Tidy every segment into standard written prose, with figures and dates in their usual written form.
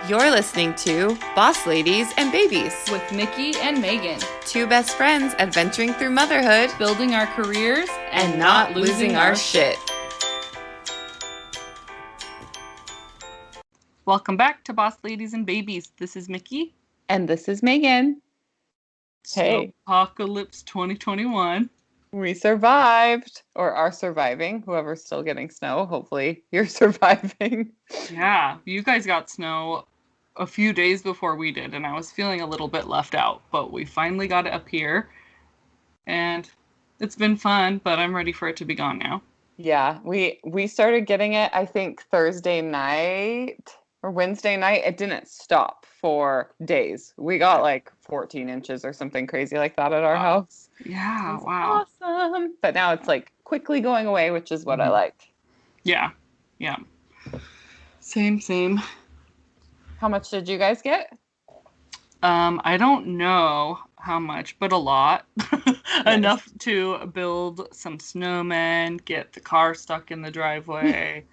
You're listening to Boss Ladies and Babies with Nikki and Megan, two best friends adventuring through motherhood, building our careers, and not losing our shit. Welcome back to Boss Ladies and Babies. This is Mickey. And this is Megan. Hey. Apocalypse 2021. We survived, or are surviving. Whoever's still getting snow, hopefully you're surviving. Yeah, you guys got snow a few days before we did, and I was feeling a little bit left out, but we finally got it up here, and it's been fun, but I'm ready for it to be gone now. Yeah, we started getting it, I think, Thursday night or Wednesday night. It didn't stop for days. We got like 14 inches or something crazy like that at our house. Yeah, wow. Awesome. But now it's like quickly going away, which is what I like. Yeah. Same. How much did you guys get? I don't know how much, but a lot. Enough to build some snowmen, get the car stuck in the driveway,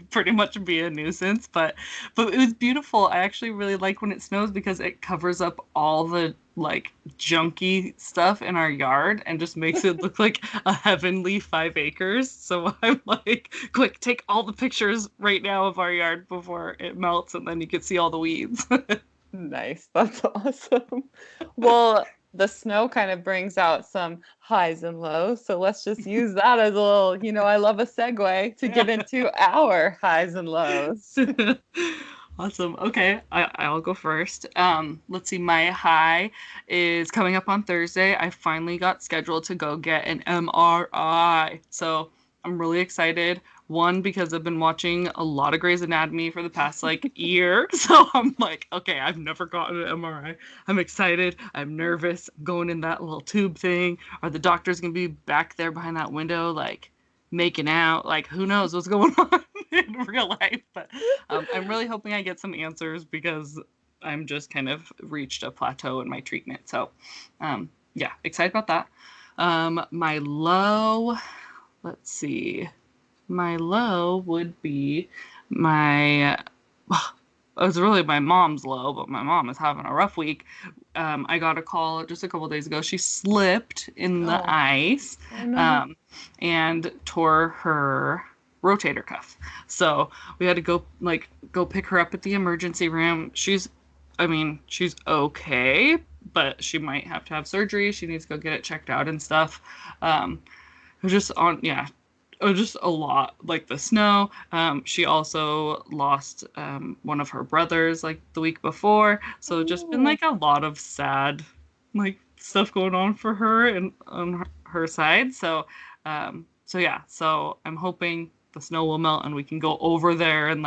pretty much be a nuisance, but it was beautiful. I actually really like when it snows because it covers up all the like junky stuff in our yard and just makes it look like a heavenly 5 acres. So I'm like, quick, take all the pictures right now of our yard before it melts, and then you can see all the weeds. Nice. That's awesome. Well, the snow kind of brings out some highs and lows. So let's just use that as a little, I love a segue to get into our highs and lows. Awesome. Okay, I'll go first. Let's see. My high is coming up on Thursday. I finally got scheduled to go get an MRI. So I'm really excited. One, because I've been watching a lot of Grey's Anatomy for the past year. So I'm like, okay, I've never gotten an MRI. I'm excited. I'm nervous. I'm going in that little tube thing. Are the doctors going to be back there behind that window, making out? Who knows what's going on in real life? But I'm really hoping I get some answers because I'm just kind of reached a plateau in my treatment. So yeah, excited about that. My low, let's see. My low would be it was really my mom's low, but my mom is having a rough week. I got a call just a couple days ago. She slipped in the ice and tore her rotator cuff. So we had to go pick her up at the emergency room. She's okay, but she might have to have surgery. She needs to go get it checked out and stuff. It was just a lot, the snow. She also lost one of her brothers the week before, so just been a lot of sad stuff going on for her and on her side. So so I'm hoping the snow will melt and we can go over there and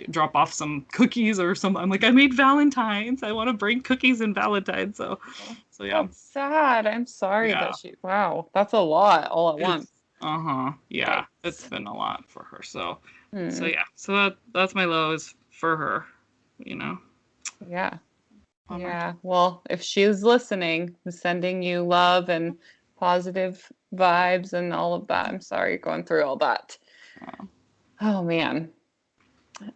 drop off some cookies or something. I'm I made Valentine's. I want to bring cookies and Valentine's. So yeah. That's sad. I'm sorry that wow, that's a lot all at once. Yeah, it's been a lot for her. So yeah. So that's my lows for her, Yeah. Yeah. Well, if she's listening, I'm sending you love and positive vibes and all of that. I'm sorry you're going through all that. Oh man.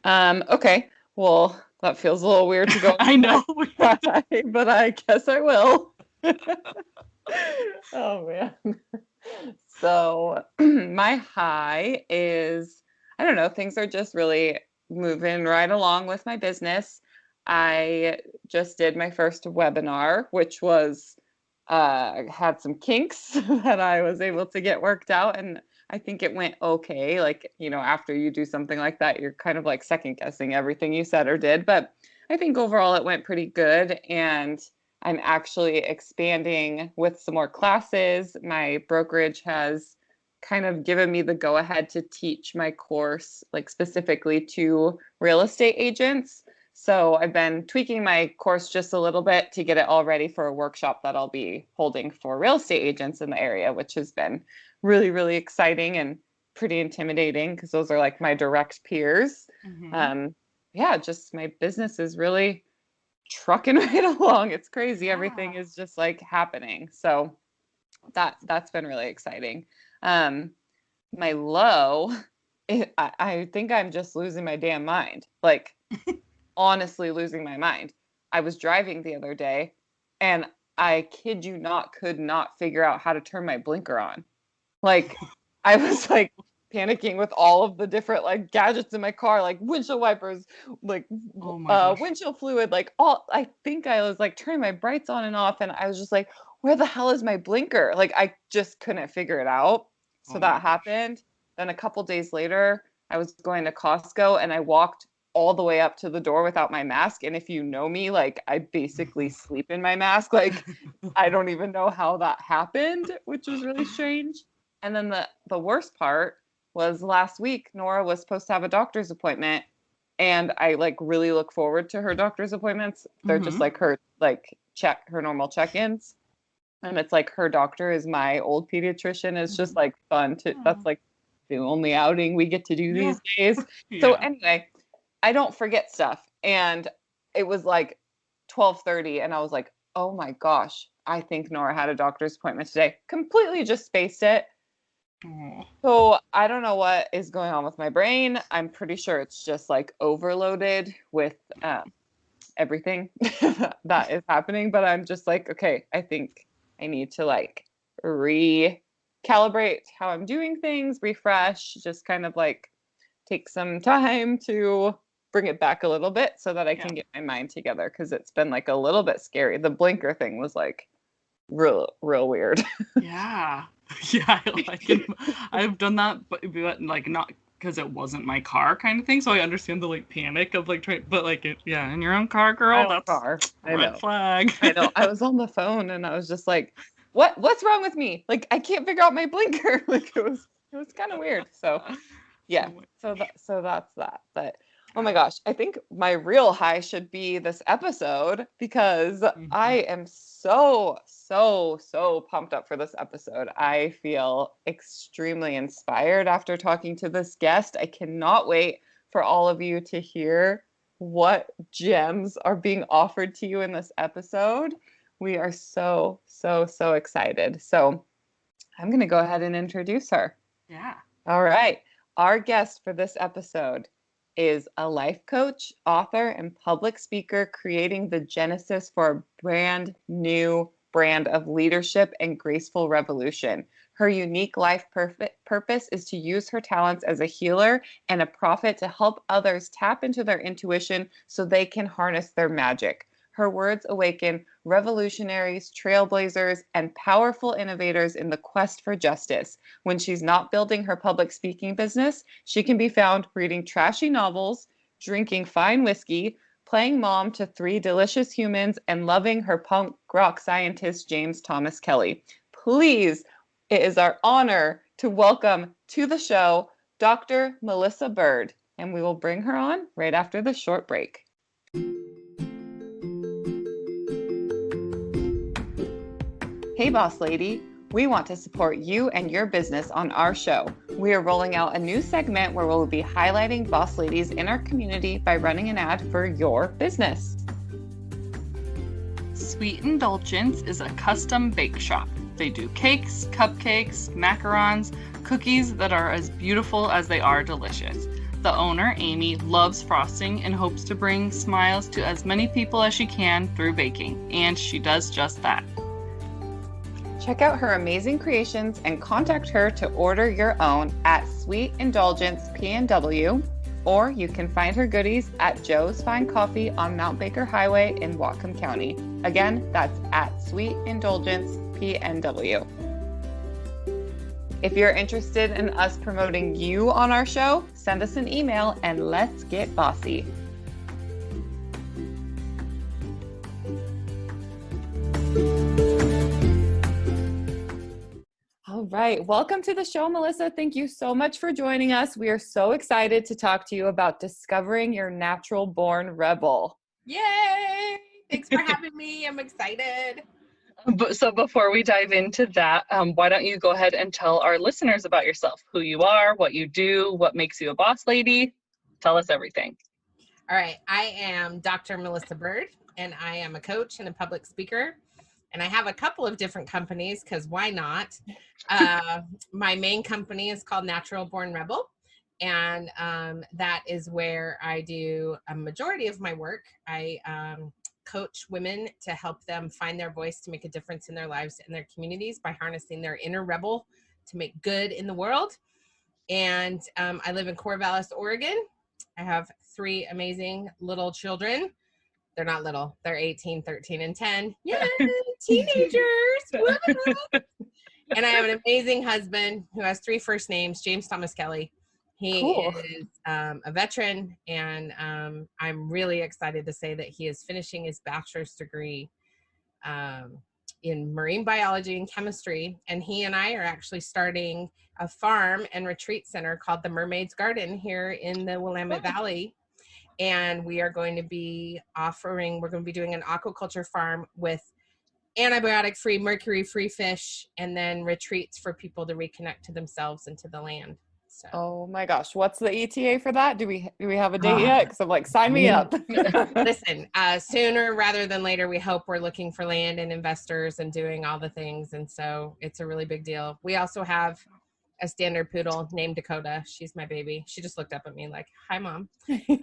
Okay. Well, that feels a little weird to go. I know. But I guess I will. Oh man. So my high is, I don't know, things are just really moving right along with my business. I just did my first webinar, which was had some kinks that I was able to get worked out, and I think it went okay. After you do something like that, you're kind of second guessing everything you said or did, but I think overall it went pretty good, and I'm actually expanding with some more classes. My brokerage has kind of given me the go-ahead to teach my course, specifically to real estate agents. So I've been tweaking my course just a little bit to get it all ready for a workshop that I'll be holding for real estate agents in the area, which has been really, really exciting and pretty intimidating because those are my direct peers. Yeah, just my business is really trucking right along. It's crazy. Yeah. Everything is just happening. So that's been really exciting. My low I think I'm just losing my damn mind. Like, honestly losing my mind. I was driving the other day and I kid you not, could not figure out how to turn my blinker on. Like, I was like panicking with all of the different like gadgets in my car, like windshield wipers, like Oh my gosh. windshield fluid, like all. I think I was like turning my brights on and off, and I was just like, where the hell is my blinker? Like, I just couldn't figure it out. So Oh my that gosh. happened. Then a couple days later, I was going to Costco and I walked all the way up to the door without my mask. And if you know me, like I basically sleep in my mask. Like I don't even know how that happened, which was really strange. And then the worst part was last week, Nora was supposed to have a doctor's appointment. And I like really look forward to her doctor's appointments. They're just Mm-hmm. like her normal check-ins. And it's like her doctor is my old pediatrician. It's just like fun to that's Oh, like the only outing we get to do yeah. these days. So Yeah. anyway, I don't forget stuff. And it was like 12:30 and I was like, "Oh my gosh, I think Nora had a doctor's appointment today." Completely just spaced it. Oh. So I don't know what is going on with my brain. I'm pretty sure it's just like overloaded with everything that is happening. But I'm just like, okay, I think I need to like recalibrate how I'm doing things, refresh, just kind of like take some time to bring it back a little bit so that I Yeah. can get my mind together because it's been like a little bit scary. The blinker thing was like real weird. Yeah. Yeah, I've done that, but like not because it wasn't my car kind of thing. So I understand the like panic of like trying, but like yeah, in your own car, My girl, own that's car. I red know. flag. I know. I was on the phone and I was just like, what's wrong with me? Like I can't figure out my blinker. Like it was kind of weird. So yeah. Oh my So that's that. But oh my gosh. gosh, I think my real high should be this episode because I Mhm. am so pumped up for this episode. I feel extremely inspired after talking to this guest. I cannot wait for all of you to hear what gems are being offered to you in this episode. We are so excited. So I'm going to go ahead and introduce her. Yeah. All right. Our guest for this episode is a life coach, author, and public speaker creating the genesis for a brand new brand of leadership and graceful revolution. Her unique life purpose is to use her talents as a healer and a prophet to help others tap into their intuition so they can harness their magic. Her words awaken revolutionaries, trailblazers, and powerful innovators in the quest for justice. When she's not building her public speaking business, she can be found reading trashy novels, drinking fine whiskey, playing mom to three delicious humans, and loving her punk rock scientist, James Thomas Kelly. Please, it is our honor to welcome to the show Dr. Melissa Bird, and we will bring her on right after the short break. Hey, boss lady. We want to support you and your business on our show. We are rolling out a new segment where we'll be highlighting boss ladies in our community by running an ad for your business. Sweet Indulgence is a custom bake shop. They do cakes, cupcakes, macarons, cookies that are as beautiful as they are delicious. The owner, Amy, loves frosting and hopes to bring smiles to as many people as she can through baking, and she does just that. Check out her amazing creations and contact her to order your own at Sweet Indulgence PNW, or you can find her goodies at Joe's Fine Coffee on Mount Baker Highway in Whatcom County. Again, that's at Sweet Indulgence PNW. If you're interested in us promoting you on our show, send us an email and let's get bossy. All right. Welcome to the show, Melissa. Thank you so much for joining us. We are so excited to talk to you about discovering your natural born rebel. Yay! Thanks for having me. I'm excited. So before we dive into that, why don't you go ahead and tell our listeners about yourself, who you are, what you do, what makes you a boss lady. Tell us everything. All right. I am Dr. Melissa Bird, and I am a coach and a public speaker. And I have a couple of different companies because why not? My main company is called Natural Born Rebel. And that is where I do a majority of my work. I coach women to help them find their voice to make a difference in their lives and their communities by harnessing their inner rebel to make good in the world. And I live in Corvallis, Oregon. I have 3 amazing little children. They're not little. They're 18, 13, and 10. Yay, teenagers. Woo! And I have an amazing husband who has 3 first names, James Thomas Kelly. He Cool. is a veteran, and I'm really excited to say that he is finishing his bachelor's degree in marine biology and chemistry. And he and I are actually starting a farm and retreat center called the Mermaid's Garden here in the Willamette Valley. And we are going to be doing an aquaculture farm with antibiotic-free, mercury-free fish, and then retreats for people to reconnect to themselves and to the land. So. Oh my gosh, what's the ETA for that? Do we have a date yet? Because I'm like, sign me up. Listen, sooner rather than later, we hope. We're looking for land and investors and doing all the things. And so it's a really big deal. We also have a standard poodle named Dakota. She's my baby. She just looked up at me like, hi, Mom.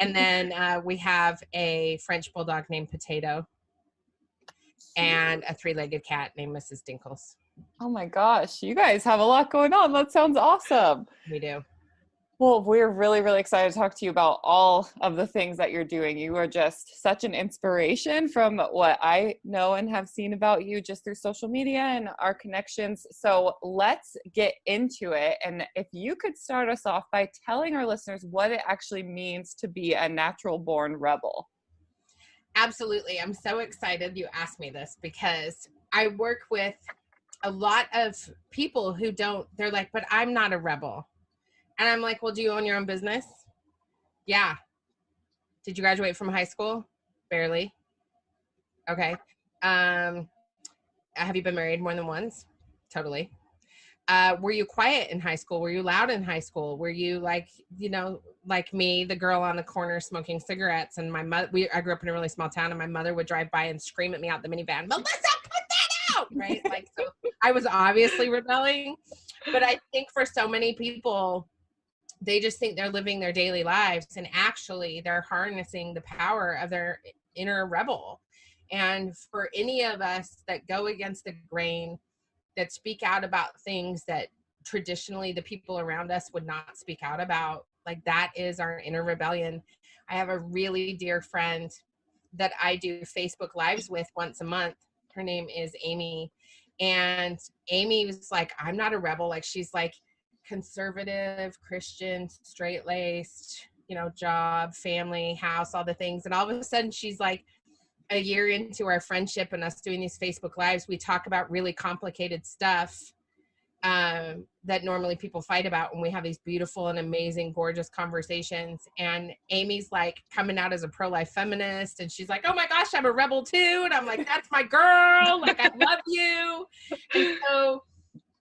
And then we have a French bulldog named Potato and a 3-legged cat named Mrs. Dinkles. Oh my gosh, you guys have a lot going on. That sounds awesome. We do. Well, we're really, really excited to talk to you about all of the things that you're doing. You are just such an inspiration from what I know and have seen about you just through social media and our connections. So let's get into it. And if you could start us off by telling our listeners what it actually means to be a natural born rebel. Absolutely. I'm so excited you asked me this because I work with a lot of people who they're like, but I'm not a rebel. And I'm like, well, do you own your own business? Yeah. Did you graduate from high school? Barely. Okay. Have you been married more than once? Totally. Were you quiet in high school? Were you loud in high school? Were you like me, the girl on the corner smoking cigarettes? And my mother, I grew up in a really small town, and my mother would drive by and scream at me out the minivan, Melissa, put that out! Right? Like, so I was obviously rebelling, but I think for so many people, they just think they're living their daily lives, and actually they're harnessing the power of their inner rebel. And for any of us that go against the grain, that speak out about things that traditionally the people around us would not speak out about, like, that is our inner rebellion. I have a really dear friend that I do Facebook Lives with once a month. Her name is Amy. And Amy was like, I'm not a rebel. Like, she's like conservative, Christian, straight-laced, job, family, house, all the things. And all of a sudden she's like, a year into our friendship and us doing these Facebook Lives, we talk about really complicated stuff that normally people fight about when we have these beautiful and amazing, gorgeous conversations. And Amy's like coming out as a pro-life feminist, and she's like, oh my gosh, I'm a rebel too. And I'm like, that's my girl. Like, I love you. And so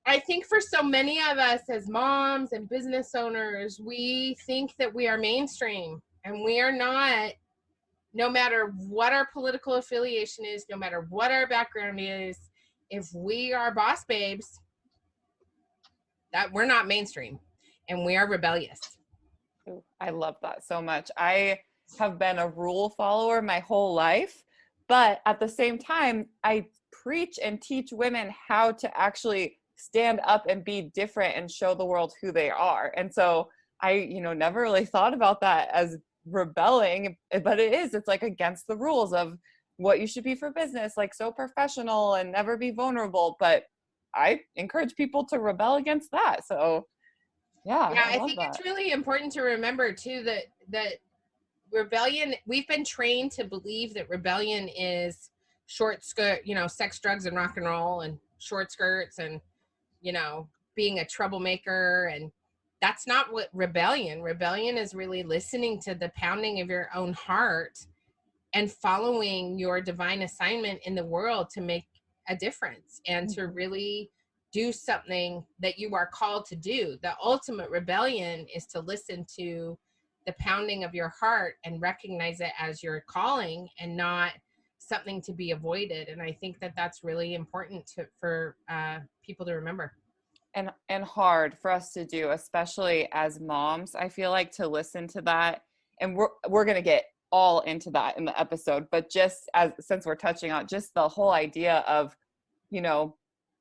I think for so many of us as moms and business owners, we think that we are mainstream, and we are not. No matter what our political affiliation is, no matter what our background is, if we are boss babes, that we're not mainstream, and we are rebellious. I love that so much. I have been a rule follower my whole life, but at the same time, I preach and teach women how to actually stand up and be different and show the world who they are. And so I, never really thought about that as rebelling, but it's like against the rules of what you should be for business, like so professional and never be vulnerable. But I encourage people to rebel against that. So yeah, I think it's really important to remember too that rebellion, we've been trained to believe that rebellion is short skirt, sex, drugs, and rock and roll, and short skirts, and being a troublemaker. And that's not what rebellion is. Really listening to the pounding of your own heart and following your divine assignment in the world to make a difference and to really do something that you are called to do. The ultimate rebellion is to listen to the pounding of your heart and recognize it as your calling and not something to be avoided. And I think that that's really important for people to remember. and hard for us to do, especially as moms. I feel like to listen to that, and we're going to get all into that in the episode, but just as since we're touching on just the whole idea of, you know,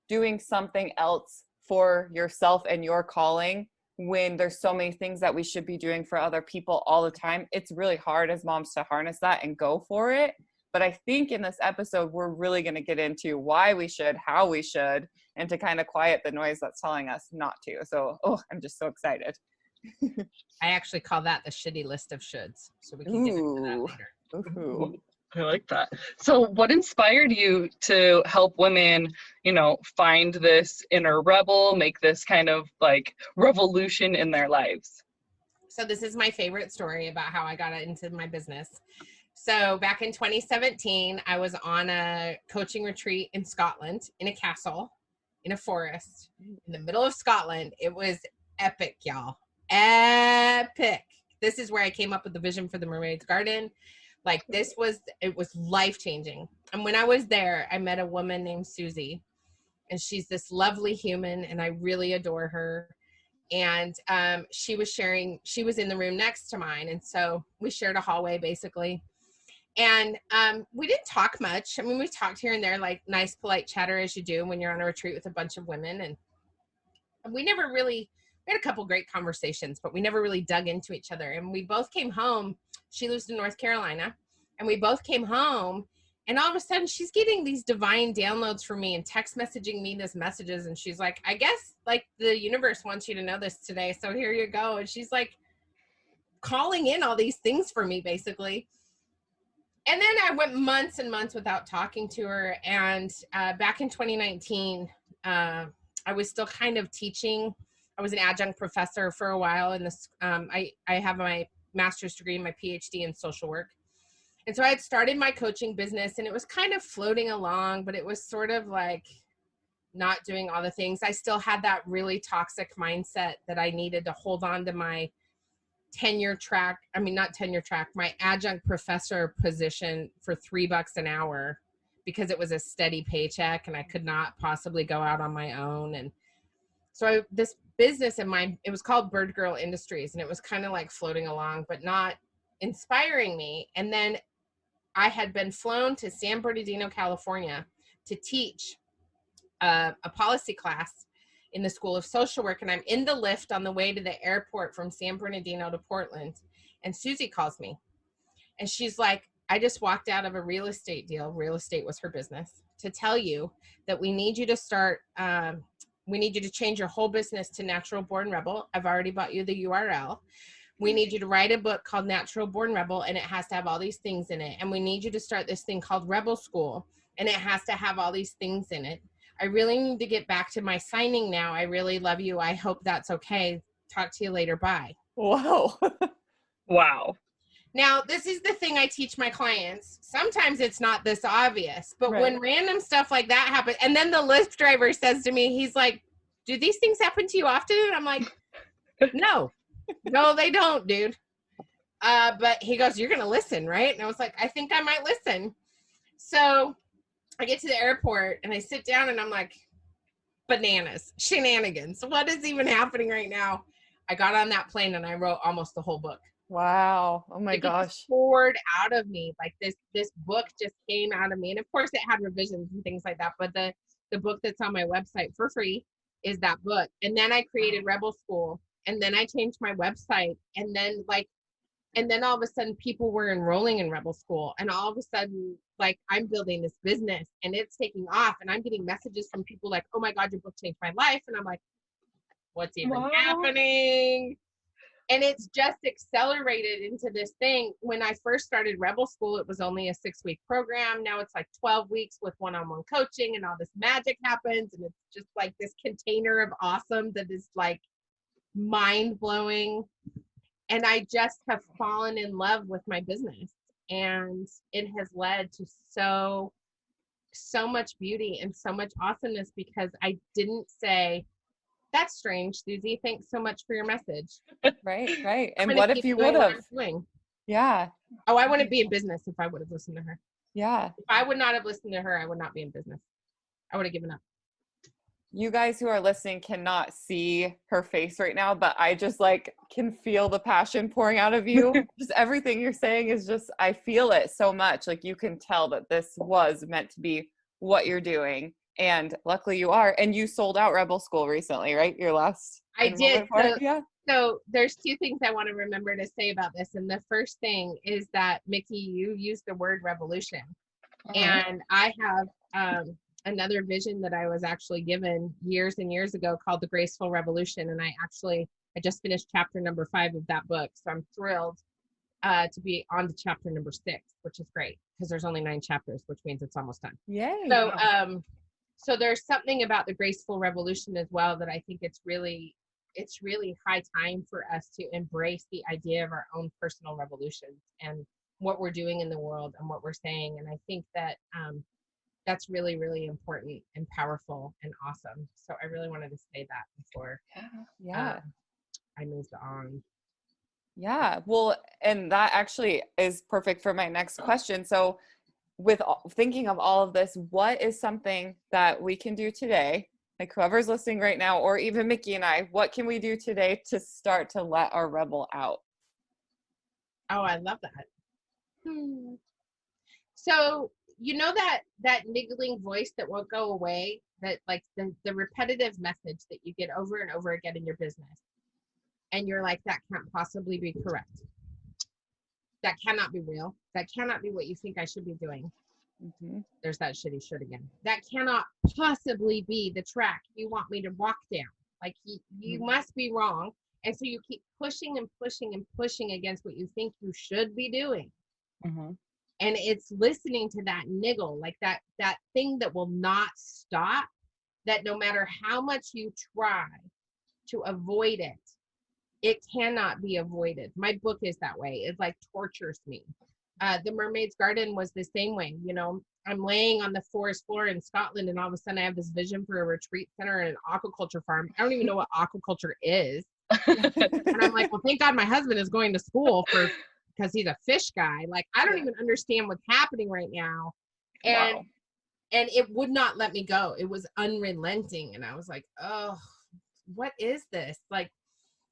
doing something else for yourself and your calling when there's so many things that we should be doing for other people all the time. It's really hard as moms to harness that and go for it. But I think in this episode, we're really going to get into why we should, how we should, and to kind of quiet the noise that's telling us not to. So, I'm just so excited. I actually call that the shitty list of shoulds. So we can get into that later. Ooh. I like that. So what inspired you to help women, you know, find this inner rebel, make this kind of like revolution in their lives? So this is my favorite story about how I got into my business. So back in 2017, I was on a coaching retreat in Scotland, in a castle, in a forest, in the middle of Scotland. It was epic, y'all. Epic. This is where I came up with the vision for the Mermaid's Garden. Like it was life-changing. And when I was there, I met a woman named Susie, and she's this lovely human, and I really adore her. And she was in the room next to mine. And so we shared a hallway basically. And we didn't talk much. I mean, we talked here and there, like nice, polite chatter as you do when you're on a retreat with a bunch of women. And we had a couple great conversations, but we never really dug into each other. And we both came home. She lives in North Carolina, and we both came home, and all of a sudden she's getting these divine downloads from me and text messaging me these messages. And she's like, I guess like the universe wants you to know this today. So here you go. And she's like calling in all these things for me basically. And then I went months and months without talking to her. And back in 2019, I was still kind of teaching. I was an adjunct professor for a while in this. I have my master's degree and my PhD in social work. And so I had started my coaching business, and it was kind of floating along, but it was sort of like not doing all the things. I still had that really toxic mindset that I needed to hold on to my my adjunct professor position for $3 an hour, because it was a steady paycheck and I could not possibly go out on my own. And so this business it was called Bird Girl Industries, and it was kind of like floating along, but not inspiring me. And then I had been flown to San Bernardino, California to teach a policy class in the School of Social Work. And I'm in the lift on the way to the airport from San Bernardino to Portland. And Susie calls me, and she's like, I just walked out of a real estate deal. Real estate was her business, to tell you that we need you to start, we need you to change your whole business to Natural Born Rebel. I've already bought you the URL. We need you to write a book called Natural Born Rebel, and it has to have all these things in it. And we need you to start this thing called Rebel School, and it has to have all these things in it. I really need to get back to my signing now. I really love you. I hope that's okay. Talk to you later. Bye. Whoa. Wow. Now, this is the thing I teach my clients. Sometimes it's not this obvious, but Right. when random stuff like that happens, and then the Lyft driver says to me, he's like, do these things happen to you often? And I'm like, no, they don't, dude. But he goes, you're going to listen, right? And I was like, I think I might listen. So I get to the airport and I sit down and I'm like, bananas, shenanigans. What is even happening right now? I got on that plane and I wrote almost the whole book. Wow. Oh my It just gosh. poured out of me. Like this book just came out of me. And of course it had revisions and things like that. But the book that's on my website for free is that book. And then I created Rebel School. And then I changed my website. And then all of a sudden people were enrolling in Rebel School. And all of a sudden, like, I'm building this business and it's taking off. And I'm getting messages from people like, oh my God, your book changed my life. And I'm like, what's even happening? And it's just accelerated into this thing. When I first started Rebel School, it was only a 6-week program. Now it's like 12 weeks with one-on-one coaching, and all this magic happens. And it's just like this container of awesome that is like mind-blowing. And I just have fallen in love with my business. And it has led to so much beauty and so much awesomeness, because I didn't say, that's strange, Susie, thanks so much for your message. Right. And what if you would have? Yeah. Oh, I wouldn't be in business if I would have listened to her. Yeah. If I would not have listened to her, I would not be in business. I would have given up. You guys who are listening cannot see her face right now, but I just like can feel the passion pouring out of you. Just everything you're saying is just, I feel it so much. Like you can tell that this was meant to be what you're doing. And luckily you are. And you sold out Rebel School recently, right? Your last I did. enrollment for it? Yeah. So there's two things I want to remember to say about this. And the first thing is that, Mickey, you used the word revolution. And I have another vision that I was actually given years and years ago called the Graceful Revolution. And I just finished chapter number 5 of that book. So I'm thrilled to be on to chapter number 6, which is great because there's only 9 chapters, which means it's almost done. Yay. So, so there's something about the Graceful Revolution as well that I think it's really high time for us to embrace the idea of our own personal revolutions and what we're doing in the world and what we're saying. And I think that that's really, really important and powerful and awesome. So I really wanted to say that before I moved on. Yeah. Well, and that actually is perfect for my next question. So with thinking of all of this, what is something that we can do today, like whoever's listening right now, or even Mickey and I, what can we do today to start to let our rebel out? Oh, I love that. So, you know that niggling voice that won't go away, that like the repetitive message that you get over and over again in your business. And you're like, that can't possibly be correct. That cannot be real. That cannot be what you think I should be doing. Mm-hmm. There's that shitty shit again. That cannot possibly be the track you want me to walk down. Like you must be wrong. And so you keep pushing and pushing and pushing against what you think you should be doing. Mm-hmm. And it's listening to that niggle, like that thing that will not stop, that no matter how much you try to avoid it, it cannot be avoided. My book is that way. It like tortures me. The Mermaid's Garden was the same way. You know, I'm laying on the forest floor in Scotland and all of a sudden I have this vision for a retreat center and an aquaculture farm. I don't even know what aquaculture is. And I'm like, well, thank God my husband is going to school because he's a fish guy. Like, I don't even understand what's happening right now. And and it would not let me go. It was unrelenting. And I was like, oh, what is this? Like,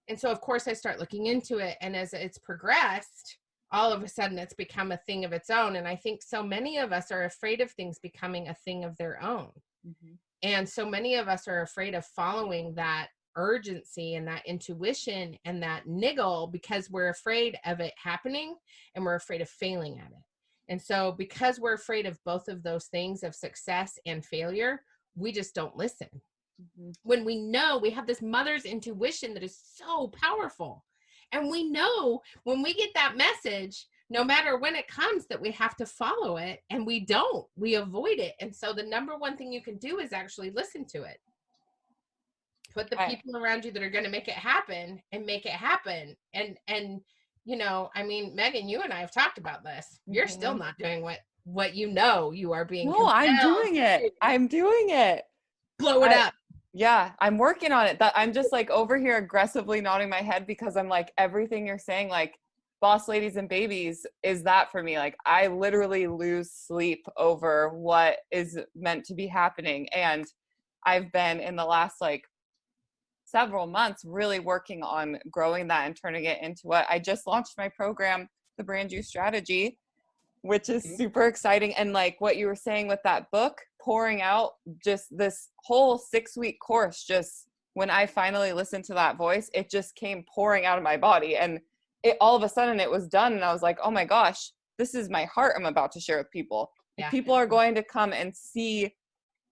and so of course I start looking into it. And as it's progressed, all of a sudden it's become a thing of its own. And I think so many of us are afraid of things becoming a thing of their own. Mm-hmm. And so many of us are afraid of following that urgency and that intuition and that niggle because we're afraid of it happening and we're afraid of failing at it. And so because we're afraid of both of those things, of success and failure, we just don't listen. Mm-hmm. When we know we have this mother's intuition that is so powerful. And we know when we get that message, no matter when it comes, that we have to follow it, and we don't, we avoid it. And so the number one thing you can do is actually listen to it. Put the people around you that are going to make it happen and make it happen. And, you know, I mean, Megan, you and I have talked about this. You're still not doing what you know you are being. No, I'm doing it. I'm doing it. Blow it up. Yeah, I'm working on it. I'm just like over here aggressively nodding my head because I'm like, everything you're saying, like boss ladies and babies is that for me. Like I literally lose sleep over what is meant to be happening. And I've been in the last like several months really working on growing that and turning it into what I just launched my program, the Brand You Strategy, which is super exciting. And like what you were saying with that book, pouring out just this whole 6-week course, just when I finally listened to that voice, it just came pouring out of my body. And it all of a sudden it was done. And I was like, oh my gosh, this is my heart I'm about to share with people. Yeah. People are going to come and see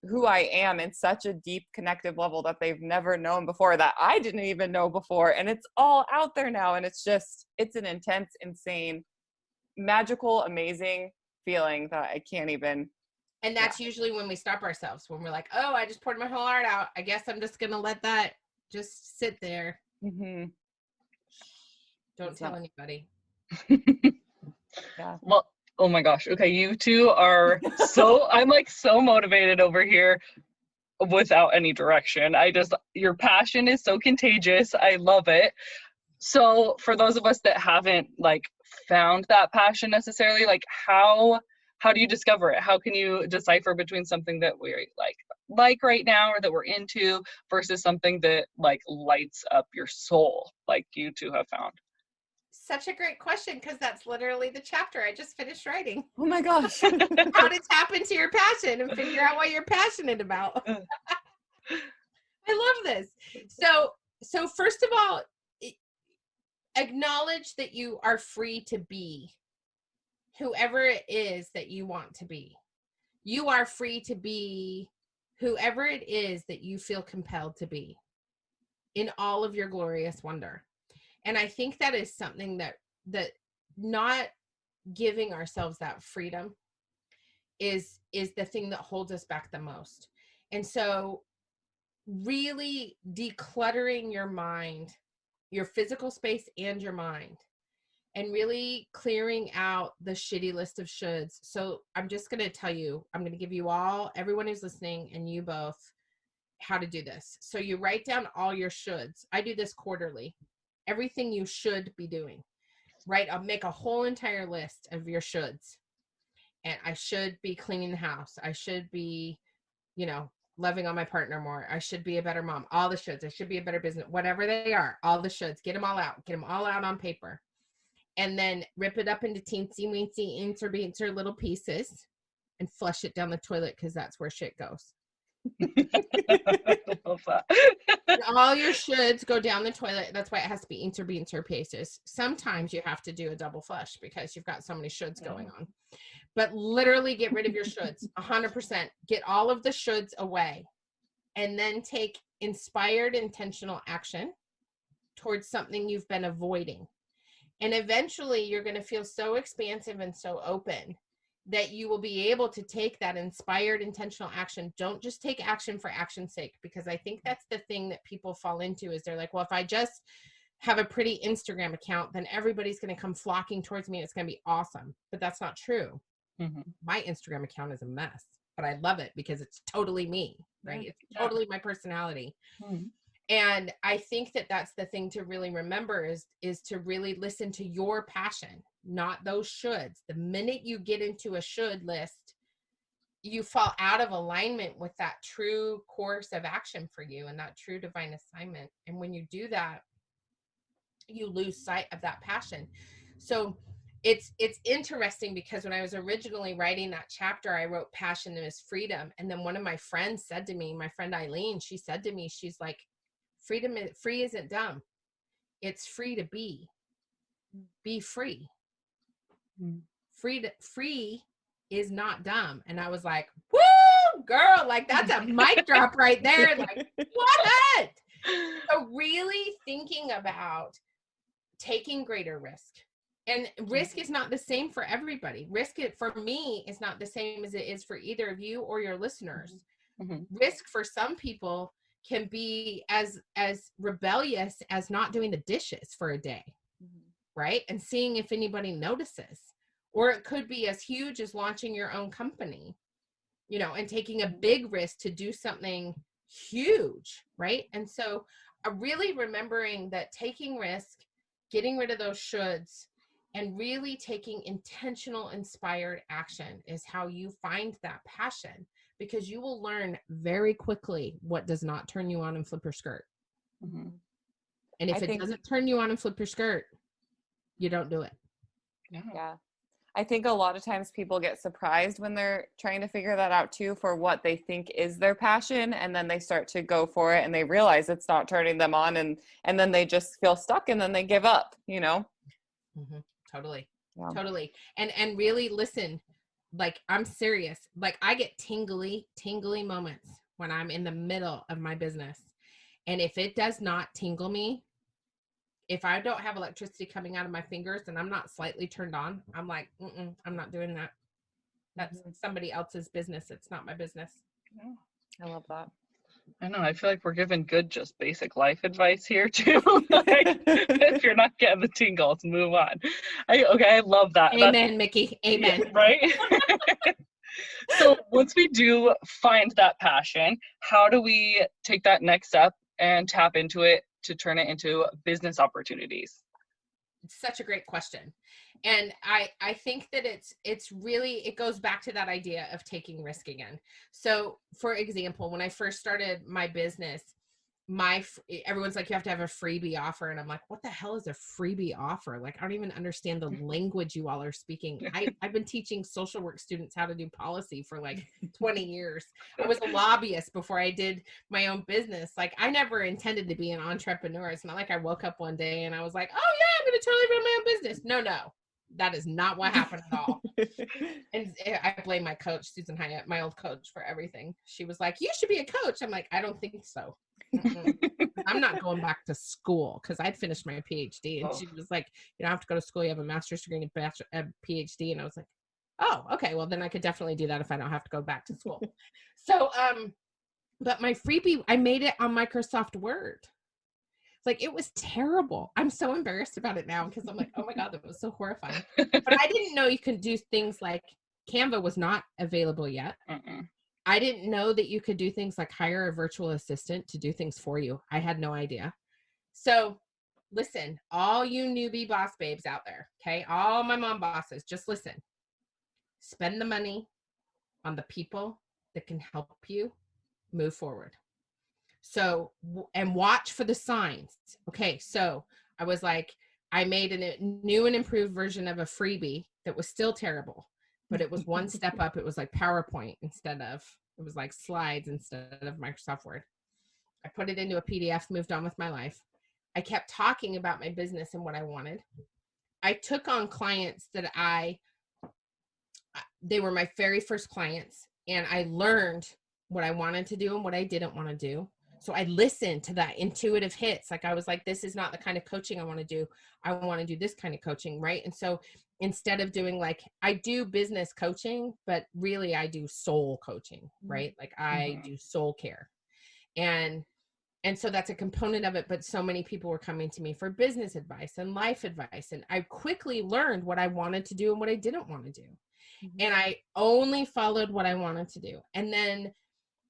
who I am in such a deep connective level that they've never known before, that I didn't even know before. And it's all out there now. And it's an intense, insane, magical, amazing feeling that I can't even. And that's usually when we stop ourselves, when we're like, oh, I just poured my whole heart out. I guess I'm just going to let that just sit there. Mm-hmm. Don't tell anybody. Yeah. Well, oh my gosh. Okay. You two are I'm like so motivated over here without any direction. Your passion is so contagious. I love it. So for those of us that haven't like found that passion necessarily, like how how do you discover it? How can you decipher between something that we like right now or that we're into versus something that like lights up your soul, like you two have found? Such a great question, because that's literally the chapter I just finished writing. Oh my gosh. How to tap into your passion and figure out what you're passionate about. I love this. So first of all, acknowledge that you are free to be whoever it is that you want to be. You are free to be whoever it is that you feel compelled to be in all of your glorious wonder. And I think that is something that not giving ourselves that freedom is the thing that holds us back the most. And so really decluttering your mind, your physical space and your mind, and really clearing out the shitty list of shoulds. So I'm just going to tell you, I'm going to give you all, everyone who's listening and you both, how to do this. So you write down all your shoulds. I do this quarterly. Everything you should be doing, right? I'll make a whole entire list of your shoulds. And I should be cleaning the house. I should be, loving on my partner more. I should be a better mom. All the shoulds. I should be a better business. Whatever they are, all the shoulds. Get them all out. Get them all out on paper. And then rip it up into teensy weensy inter little pieces and flush it down the toilet, because that's where shit goes. I love that. All your shoulds go down the toilet. That's why it has to be inter pieces. Sometimes you have to do a double flush because you've got so many shoulds going on. But literally get rid of your shoulds 100%. Get all of the shoulds away, and then take inspired intentional action towards something you've been avoiding. And eventually you're going to feel so expansive and so open that you will be able to take that inspired intentional action. Don't just take action for action's sake, because I think that's the thing that people fall into, is they're like, well, if I just have a pretty Instagram account, then everybody's going to come flocking towards me and it's going to be awesome. But that's not true. Mm-hmm. My Instagram account is a mess, but I love it because it's totally me, right? It's totally my personality. Mm-hmm. And I think that that's the thing to really remember is to really listen to your passion, not those shoulds. The minute you get into a should list, you fall out of alignment with that true course of action for you and that true divine assignment. And when you do that, you lose sight of that passion. So it's interesting, because when I was originally writing that chapter, I wrote passion is freedom. And then one of my friends said to me, my friend Eileen, she said to me, she's like, free isn't dumb. It's free to be free. Free is not dumb. And I was like, woo, girl, like that's a mic drop right there. Like, what? So really thinking about taking greater risk. And risk is not the same for everybody. Risk, for me, is not the same as it is for either of you or your listeners. Mm-hmm. Risk for some people can be as rebellious as not doing the dishes for a day, right? And seeing if anybody notices. Or it could be as huge as launching your own company, and taking a big risk to do something huge, right? And so really remembering that taking risk, getting rid of those shoulds, and really taking intentional, inspired action is how you find that passion. Because you will learn very quickly what does not turn you on and flip your skirt. Mm-hmm. And if it doesn't turn you on and flip your skirt, you don't do it. Yeah. I think a lot of times people get surprised when they're trying to figure that out too, for what they think is their passion. And then they start to go for it and they realize it's not turning them on. And then they just feel stuck and then they give up, Mm-hmm. Totally. Yeah. Totally. And really listen. Like, I'm serious. Like, I get tingly moments when I'm in the middle of my business. And if it does not tingle me, if I don't have electricity coming out of my fingers and I'm not slightly turned on, I'm like, I'm not doing that. That's somebody else's business. It's not my business. Yeah, I love that. I know. I feel like we're giving good, just basic life advice here too. Like, if you're not getting the tingles, move on. I love that. Amen, Mickey. Amen. Yeah, right? So once we do find that passion, how do we take that next step and tap into it to turn it into business opportunities? It's such a great question. And I think that it's really, it goes back to that idea of taking risk again. So for example, when I first started my business, everyone's like, you have to have a freebie offer, and I'm like, what the hell is a freebie offer? Like, I don't even understand the language you all are speaking. I've been teaching social work students how to do policy for like 20 years. I was a lobbyist before I did my own business. Like, I never intended to be an entrepreneur. It's not like I woke up one day and I was like, oh yeah, I'm gonna totally run my own business. No, that is not what happened at all. And I blame my coach, Susan Hyatt, my old coach, for everything. She was like, you should be a coach. I'm like, I don't think so. I'm not going back to school, because I'd finished my PhD. And she was like, you don't have to go to school. You have a master's degree and a PhD. And I was like, oh, okay. Well, then I could definitely do that if I don't have to go back to school. So, but my freebie, I made it on Microsoft Word. Like, it was terrible. I'm so embarrassed about it now, because I'm like, oh my God, that was so horrifying. But I didn't know you could do things like Canva was not available yet. I didn't know that you could do things like hire a virtual assistant to do things for you. I had no idea. So listen, all you newbie boss babes out there, okay? All my mom bosses, just listen. Spend the money on the people that can help you move forward. So, and watch for the signs. Okay, so I was like, I made a new and improved version of a freebie that was still terrible, but it was one step up. It was like PowerPoint it was like slides instead of Microsoft Word. I put it into a PDF, moved on with my life. I kept talking about my business and what I wanted. I took on clients that they were my very first clients, and I learned what I wanted to do and what I didn't want to do. So I listened to that intuitive hits. Like, I was like, this is not the kind of coaching I want to do. I want to do this kind of coaching, right? And so instead of doing, like, I do business coaching, but really I do soul coaching, right? Like, I do soul care. And so that's a component of it. But so many people were coming to me for business advice and life advice. And I quickly learned what I wanted to do and what I didn't want to do. And I only followed what I wanted to do. And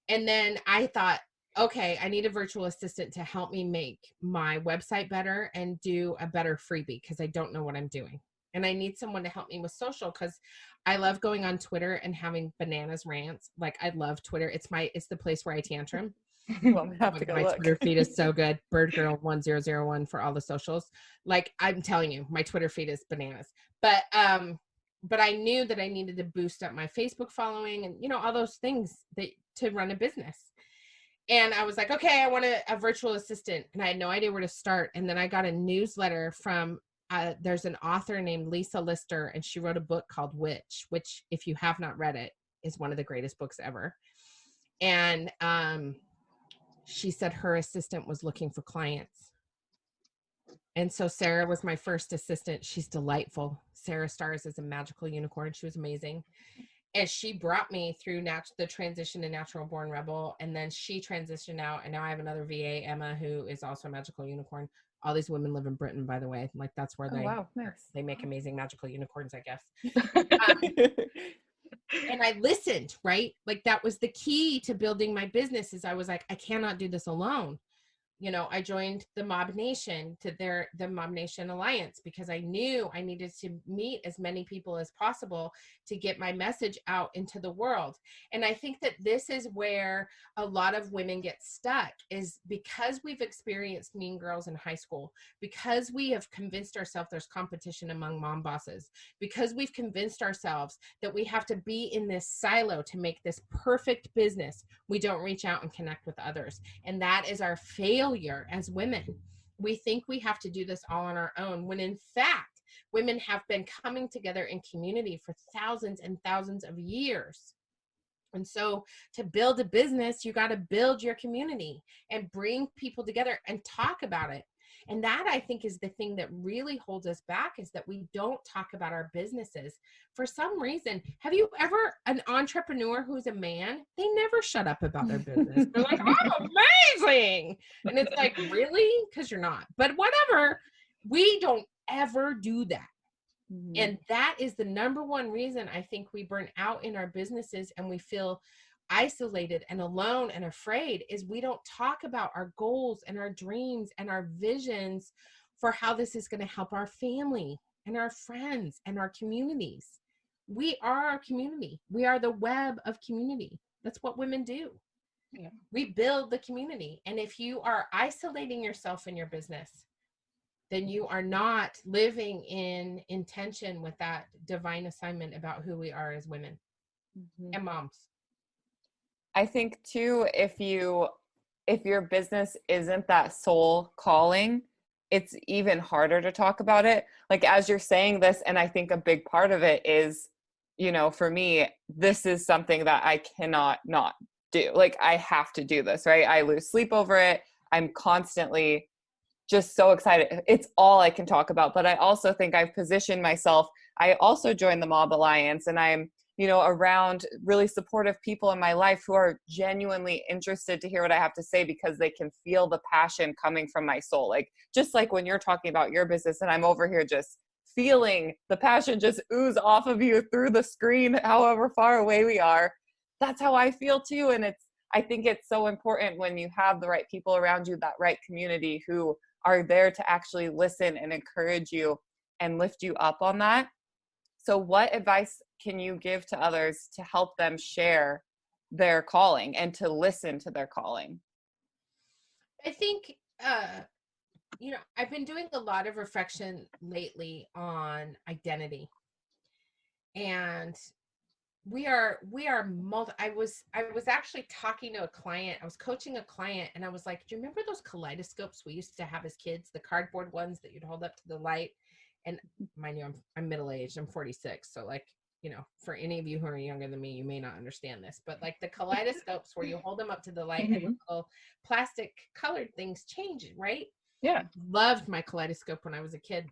then I thought, okay, I need a virtual assistant to help me make my website better and do a better freebie, because I don't know what I'm doing. And I need someone to help me with social, because I love going on Twitter and having bananas rants. Like, I love Twitter. It's the place where I tantrum. Well, I have to go My look. Twitter feed is so good. Birdgirl1001 for all the socials. Like, I'm telling you, my Twitter feed is bananas. But I knew that I needed to boost up my Facebook following and, all those things to run a business. And I was like, okay, I want a virtual assistant. And I had no idea where to start. And then I got a newsletter from, there's an author named Lisa Lister, and she wrote a book called Witch, which, if you have not read it, is one of the greatest books ever. And she said her assistant was looking for clients. And so Sarah was my first assistant. She's delightful. Sarah stars as a magical unicorn. She was amazing. And she brought me through the transition to Natural Born Rebel. And then she transitioned out. And now I have another VA, Emma, who is also a magical unicorn. All these women live in Britain, by the way. Like, that's where they make amazing magical unicorns, I guess. And I listened, right? Like, that was the key to building my business, is I was like, I cannot do this alone. I joined the Mob Nation, the Mob Nation Alliance, because I knew I needed to meet as many people as possible to get my message out into the world. And I think that this is where a lot of women get stuck, is because we've experienced mean girls in high school, because we have convinced ourselves there's competition among mom bosses, because we've convinced ourselves that we have to be in this silo to make this perfect business, we don't reach out and connect with others. And that is our failure as women. We think we have to do this all on our own, when in fact, women have been coming together in community for thousands and thousands of years. And so to build a business, you got to build your community and bring people together and talk about it. And that, I think, is the thing that really holds us back, is that we don't talk about our businesses. For some reason, have you ever, an entrepreneur who's a man, they never shut up about their business. They're like, I'm amazing. And it's like, really? Because you're not. But whatever, we don't ever do that. And that is the number one reason I think we burn out in our businesses and we feel isolated and alone and afraid, is we don't talk about our goals and our dreams and our visions for how this is going to help our family. and our friends and our communities. We are our community. We are the web of community. That's what women do. Yeah. We build the community. And if you are isolating yourself in your business, then you are not living in intention with that divine assignment about who we are as women and moms. I think too, if your business isn't that soul calling, it's even harder to talk about it. Like as you're saying this, and I think a big part of it is, for me, this is something that I cannot not do. Like I have to do this, right? I lose sleep over it. I'm constantly just so excited. It's all I can talk about. But I also think I've positioned myself. I also joined the Mob Alliance, and I'm, around really supportive people in my life who are genuinely interested to hear what I have to say because they can feel the passion coming from my soul. Like, just like when you're talking about your business and I'm over here just feeling the passion just ooze off of you through the screen, however far away we are, that's how I feel too. And I think it's so important when you have the right people around you, that right community who are there to actually listen and encourage you and lift you up on that. So what advice can you give to others to help them share their calling and to listen to their calling? I think, I've been doing a lot of reflection lately on identity. And I was actually talking to a client. I was coaching a client and I was like, do you remember those kaleidoscopes we used to have as kids, the cardboard ones that you'd hold up to the light? And mind you, I'm middle-aged, I'm 46. So like, for any of you who are younger than me, you may not understand this, but like the kaleidoscopes where you hold them up to the light and the little plastic colored things change, right? Yeah. Loved my kaleidoscope when I was a kid.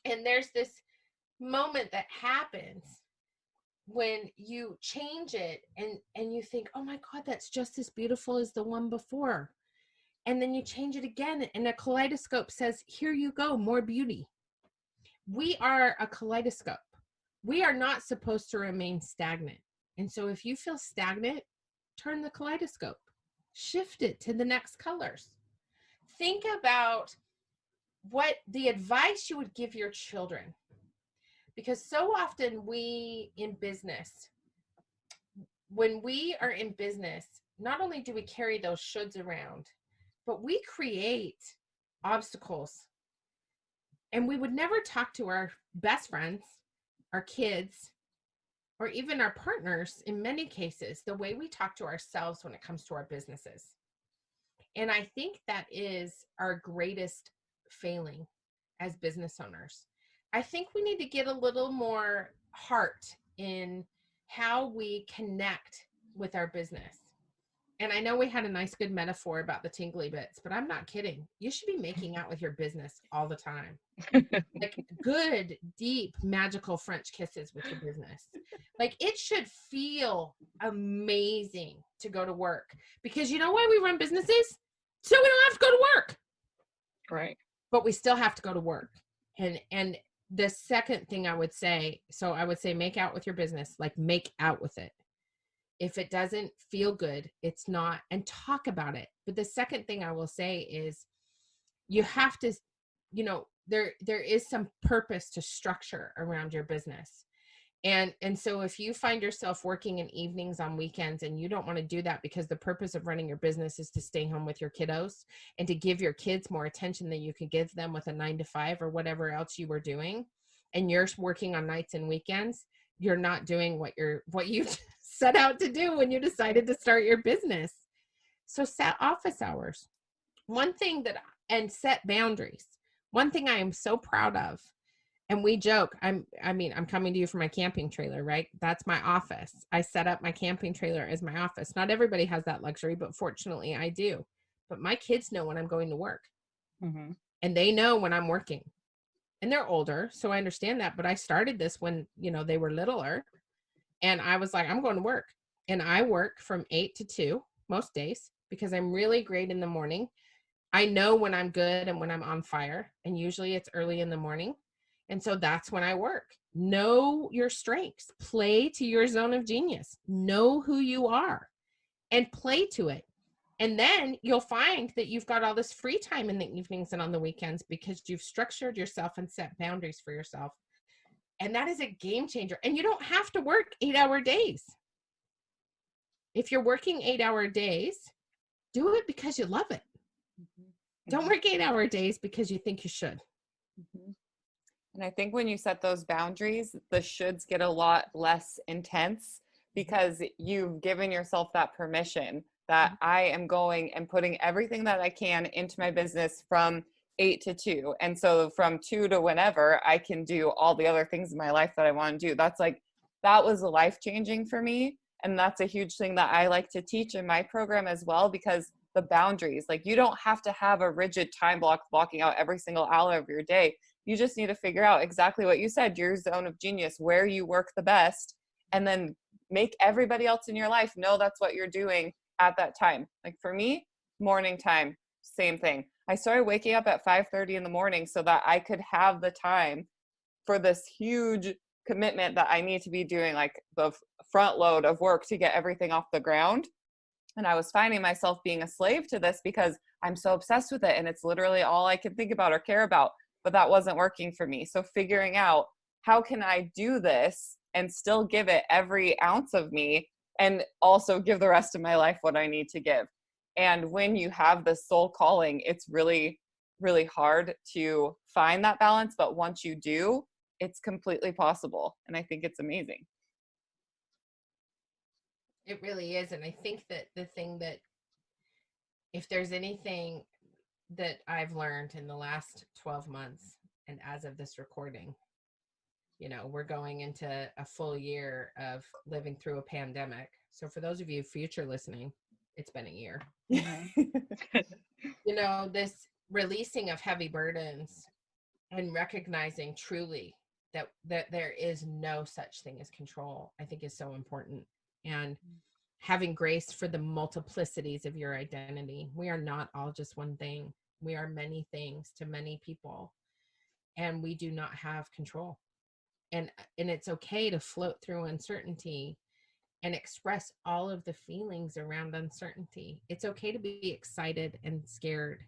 And there's this moment that happens when you change it and you think, oh my God, that's just as beautiful as the one before. And then you change it again and a kaleidoscope says, here you go, more beauty. We are a kaleidoscope. We are not supposed to remain stagnant. And so if you feel stagnant, turn the kaleidoscope, shift it to the next colors. Think about what the advice you would give your children. Because so often when we are in business, not only do we carry those shoulds around, but we create obstacles. And we would never talk to our best friends, our kids, or even our partners in many cases, the way we talk to ourselves when it comes to our businesses. And I think that is our greatest failing as business owners. I think we need to get a little more heart in how we connect with our business. And I know we had a nice, good metaphor about the tingly bits, but I'm not kidding. You should be making out with your business all the time. Like good, deep, magical French kisses with your business. Like it should feel amazing to go to work because you know why we run businesses? So we don't have to go to work. Right. But we still have to go to work. And the second thing I would say make out with your business, like make out with it. If it doesn't feel good, it's not, and talk about it. But the second thing I will say is you have to, there is some purpose to structure around your business. And so if you find yourself working in evenings on weekends and you don't want to do that because the purpose of running your business is to stay home with your kiddos and to give your kids more attention than you could give them with a 9-to-5 or whatever else you were doing, and you're working on nights and weekends, you're not doing what you set out to do when you decided to start your business. So set office hours. And set boundaries. One thing I am so proud of, and we joke, I'm coming to you from my camping trailer, right? That's my office. I set up my camping trailer as my office. Not everybody has that luxury, but fortunately I do. But my kids know when I'm going to work. Mm-hmm. And they know when I'm working. And they're older, so I understand that. But I started this when, they were littler. And I was like, I'm going to work. And I work from 8 to 2 most days because I'm really great in the morning. I know when I'm good and when I'm on fire. And usually it's early in the morning. And so that's when I work. Know your strengths. Play to your zone of genius. Know who you are and play to it. And then you'll find that you've got all this free time in the evenings and on the weekends because you've structured yourself and set boundaries for yourself. And that is a game changer. And you don't have to work 8-hour days. If you're working 8-hour days, do it because you love it. Mhm. Don't work 8-hour days because you think you should. Mhm. And I think when you set those boundaries, the shoulds get a lot less intense because you've given yourself that permission that I am going and putting everything that I can into my business from 8 to 2. And so from 2 to whenever, I can do all the other things in my life that I want to do. That's like, that was life changing for me. And that's a huge thing that I like to teach in my program as well, because the boundaries, like you don't have to have a rigid time block blocking out every single hour of your day. You just need to figure out exactly what you said, your zone of genius, where you work the best, and then make everybody else in your life know that's what you're doing at that time. Like for me, morning time, same thing. I started waking up at 5:30 in the morning so that I could have the time for this huge commitment that I need to be doing, like the front load of work to get everything off the ground. And I was finding myself being a slave to this because I'm so obsessed with it and it's literally all I can think about or care about. But that wasn't working for me. So figuring out how can I do this and still give it every ounce of me and also give the rest of my life what I need to give. And when you have this soul calling, it's really, really hard to find that balance. But once you do, it's completely possible. And I think it's amazing. It really is. And I think that the thing that, if there's anything that I've learned in the last 12 months, and as of this recording, we're going into a full year of living through a pandemic. So for those of you future listening, it's been a year. This releasing of heavy burdens and recognizing truly that there is no such thing as control, I think is so important. And having grace for the multiplicities of your identity. We are not all just one thing. We are many things to many people, and we do not have control. And it's okay to float through uncertainty and express all of the feelings around uncertainty. It's okay to be excited and scared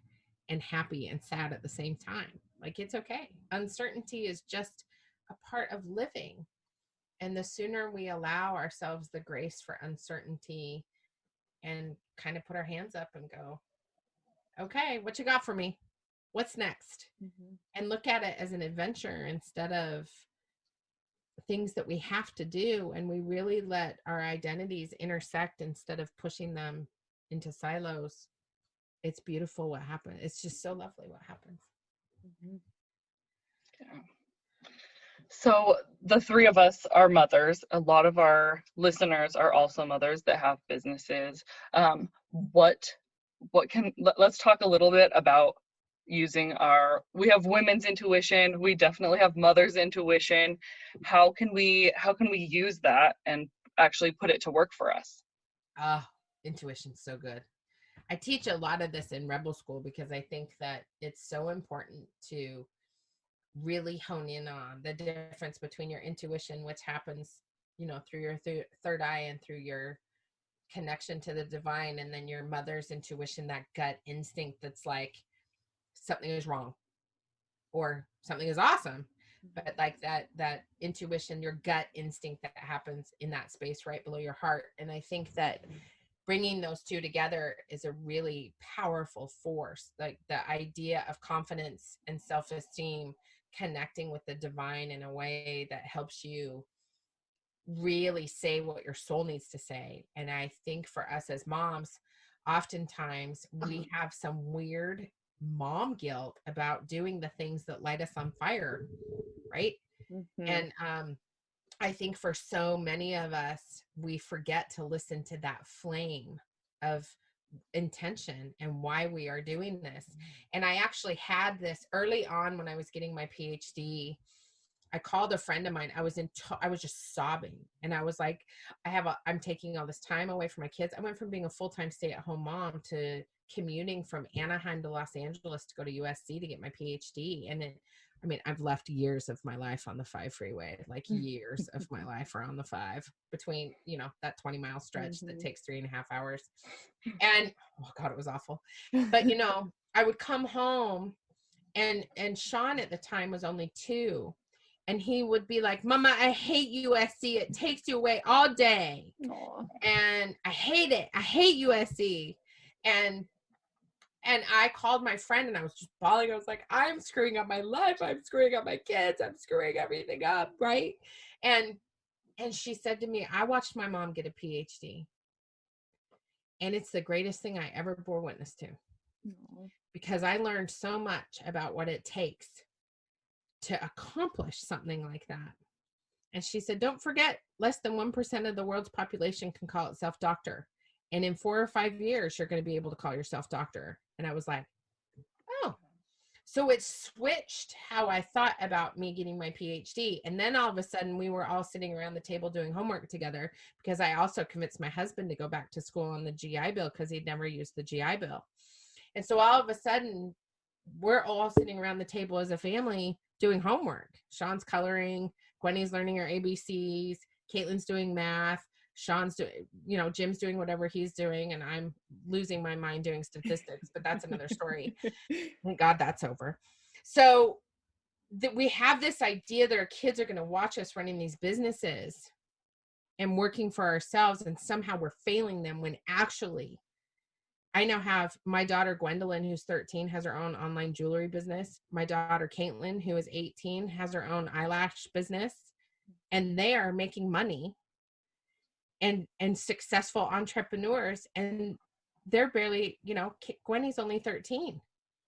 and happy and sad at the same time. Like, it's okay. Uncertainty is just a part of living. And the sooner we allow ourselves the grace for uncertainty and kind of put our hands up and go, okay, what you got for me? What's next? Mm-hmm. And look at it as an adventure instead of things that we have to do. And we really let our identities intersect instead of pushing them into silos. It's beautiful what happens. It's just so lovely what happens. Mm-hmm. Yeah. So the three of us are mothers. A lot of our listeners are also mothers that have businesses. What can let's talk a little bit about using we have women's intuition, we definitely have mother's intuition. How can we use that and actually put it to work for us? Intuition's so good. I teach a lot of this in Rebel School because I think that it's so important to really hone in on the difference between your intuition, which happens, through your third eye and through your connection to the divine, and then your mother's intuition, that gut instinct that's like something is wrong or something is awesome. But like that intuition, your gut instinct that happens in that space right below your heart. And I think that bringing those two together is a really powerful force. Like the idea of confidence and self-esteem connecting with the divine in a way that helps you really say what your soul needs to say. And I think for us as moms, oftentimes we have some weird mom guilt about doing the things that light us on fire, right? Mm-hmm. And I think for so many of us, we forget to listen to that flame of intention and why we are doing this. And I actually had this early on when I was getting my PhD. I called a friend of mine. I was just sobbing, and I was like, I'm taking all this time away from my kids. I went from being a full-time stay-at-home mom to commuting from Anaheim to Los Angeles to go to USC to get my PhD. And I mean, I've left years of my life on the 5 freeway, like years of my life are on the 5 between, that 20-mile stretch that takes 3.5 hours. And oh God, it was awful. But, I would come home and Sean at the time was only 2. And he would be like, Mama, I hate USC. It takes you away all day. Aww. And I hate it. I hate USC. And I called my friend and I was just bawling. I was like, I'm screwing up my life. I'm screwing up my kids. I'm screwing everything up. Right. And she said to me, I watched my mom get a PhD. And it's the greatest thing I ever bore witness to. Aww. Because I learned so much about what it takes to accomplish something like that. And she said, don't forget, less than 1% of the world's population can call itself doctor. And in 4 or 5 years, you're going to be able to call yourself doctor. And I was like, oh. So it switched how I thought about me getting my PhD. And then all of a sudden, we were all sitting around the table doing homework together because I also convinced my husband to go back to school on the GI Bill because he'd never used the GI Bill. And so all of a sudden, we're all sitting around the table as a family doing homework. Sean's coloring, Gwenny's learning her ABCs, Caitlin's doing math, Sean's doing, Jim's doing whatever he's doing, and I'm losing my mind doing statistics, but that's another story. Thank God that's over. So that we have this idea that our kids are going to watch us running these businesses and working for ourselves, and somehow we're failing them when actually I now have my daughter, Gwendolyn, who's 13, has her own online jewelry business. My daughter, Caitlin, who is 18, has her own eyelash business, and they are making money and successful entrepreneurs. And they're barely, Gwenny's only 13.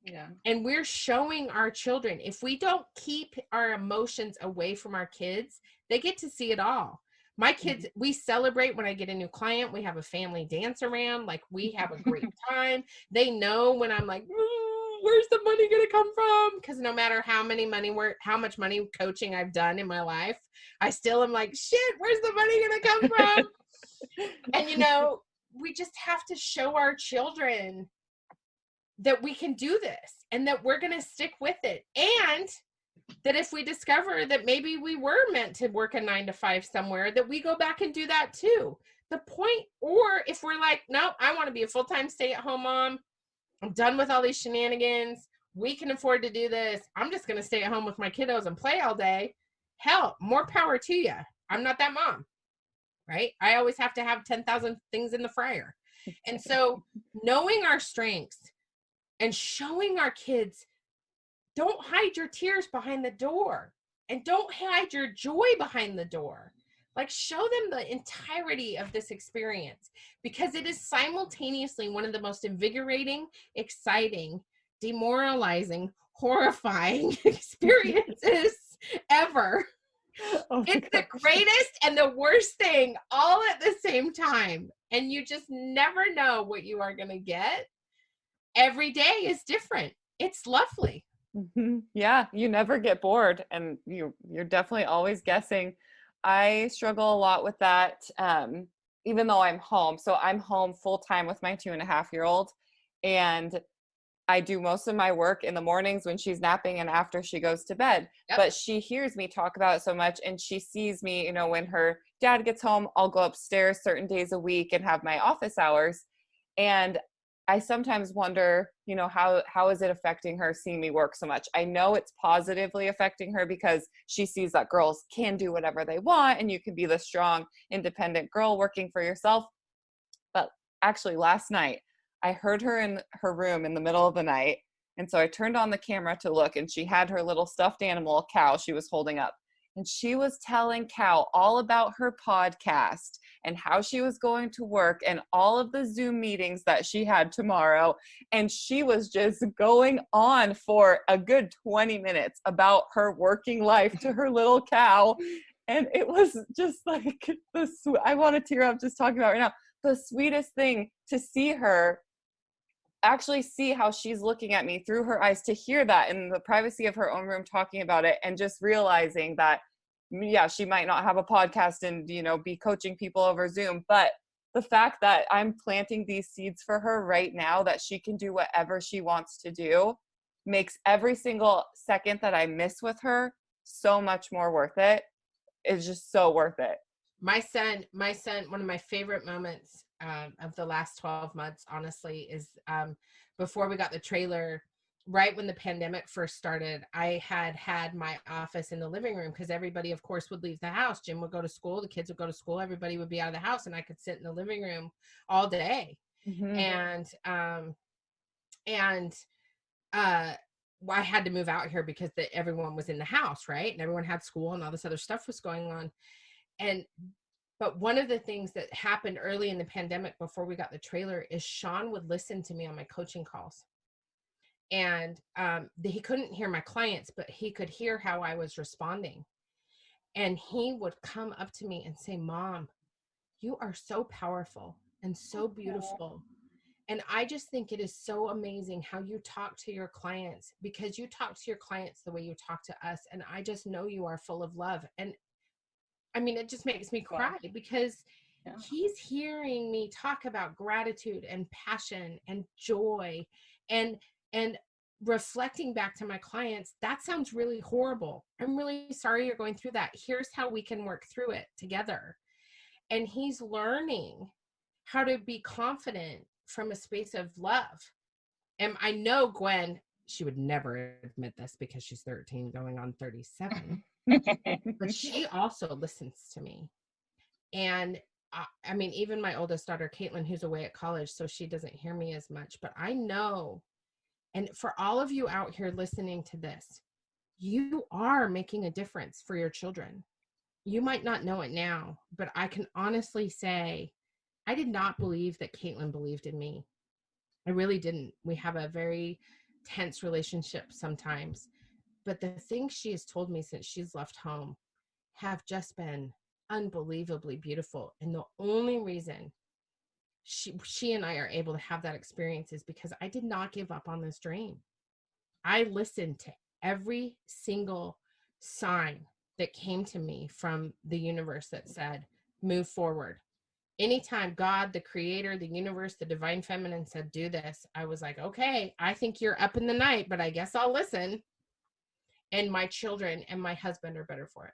Yeah. And we're showing our children, if we don't keep our emotions away from our kids, they get to see it all. My kids, we celebrate when I get a new client. We have a family dance around. Like, we have a great time. They know when I'm like, where's the money going to come from? Because no matter how much money coaching I've done in my life, I still am like, shit, where's the money going to come from? And, we just have to show our children that we can do this and that we're going to stick with it. And that if we discover that maybe we were meant to work a 9 to 5 somewhere, that we go back and do that too. The point, or if we're like, no, I want to be a full-time stay-at-home mom. I'm done with all these shenanigans. We can afford to do this. I'm just going to stay at home with my kiddos and play all day. Hell, more power to you. I'm not that mom, right? I always have to have 10,000 things in the fryer. And so knowing our strengths and showing our kids, don't hide your tears behind the door, and don't hide your joy behind the door. Like, show them the entirety of this experience, because it is simultaneously one of the most invigorating, exciting, demoralizing, horrifying experiences ever. It's the greatest and the worst thing all at the same time. And you just never know what you are going to get. Every day is different. It's lovely. Mm-hmm. Yeah, you never get bored, and you're definitely always guessing. I struggle a lot with that, even though I'm home. So I'm home full time with my 2.5-year-old, and I do most of my work in the mornings when she's napping and after she goes to bed. Yep. But she hears me talk about it so much, and she sees me, when her dad gets home, I'll go upstairs certain days a week and have my office hours. And I sometimes wonder, how is it affecting her seeing me work so much? I know it's positively affecting her because she sees that girls can do whatever they want and you can be the strong, independent girl working for yourself. But actually last night, I heard her in her room in the middle of the night. And so I turned on the camera to look, and she had her little stuffed animal cow she was holding up. And she was telling Cow all about her podcast and how she was going to work and all of the Zoom meetings that she had tomorrow. And she was just going on for a good 20 minutes about her working life to her little cow. And it was just like I want to tear up just talking about it right now. The sweetest thing to see her actually see how she's looking at me through her eyes, to hear that in the privacy of her own room talking about it, and just realizing that, yeah, she might not have a podcast and, be coaching people over Zoom, but the fact that I'm planting these seeds for her right now, that she can do whatever she wants to do, makes every single second that I miss with her so much more worth it. It's just so worth it. My son, one of my favorite moments of the last 12 months, honestly, is before we got the trailer, right when the pandemic first started. I had my office in the living room because everybody, of course, would leave the house. Jim would go to school, the kids would go to school, everybody would be out of the house, and I could sit in the living room all day. And I had to move out here because everyone was in the house, right? And everyone had school and all this other stuff was going on. But one of the things that happened early in the pandemic before we got the trailer is Sean would listen to me on my coaching calls. And he couldn't hear my clients, but he could hear how I was responding. And he would come up to me and say, "Mom, you are so powerful and so beautiful. And I just think it is so amazing how you talk to your clients, because you talk to your clients the way you talk to us. And I just know you are full of love." And I mean, it just makes me cry because he's hearing me talk about gratitude and passion and joy and reflecting back to my clients. That sounds really horrible. I'm really sorry you're going through that. Here's how we can work through it together. And he's learning how to be confident from a space of love. And I know Gwen, she would never admit this because she's 13 going on 37. But she also listens to me. And I mean, even my oldest daughter, Caitlin, who's away at college, so she doesn't hear me as much, but I know. And for all of you out here listening to this, you are making a difference for your children. You might not know it now, but I can honestly say, I did not believe that Caitlin believed in me. I really didn't. We have a very tense relationship sometimes. But the things she has told me since she's left home have just been unbelievably beautiful. And the only reason she and I are able to have that experience is because I did not give up on this dream. I listened to every single sign that came to me from the universe that said, move forward. Anytime God, the creator, the universe, the divine feminine said, do this, I was like, okay, I think you're up in the night, but I guess I'll listen. And my children and my husband are better for it.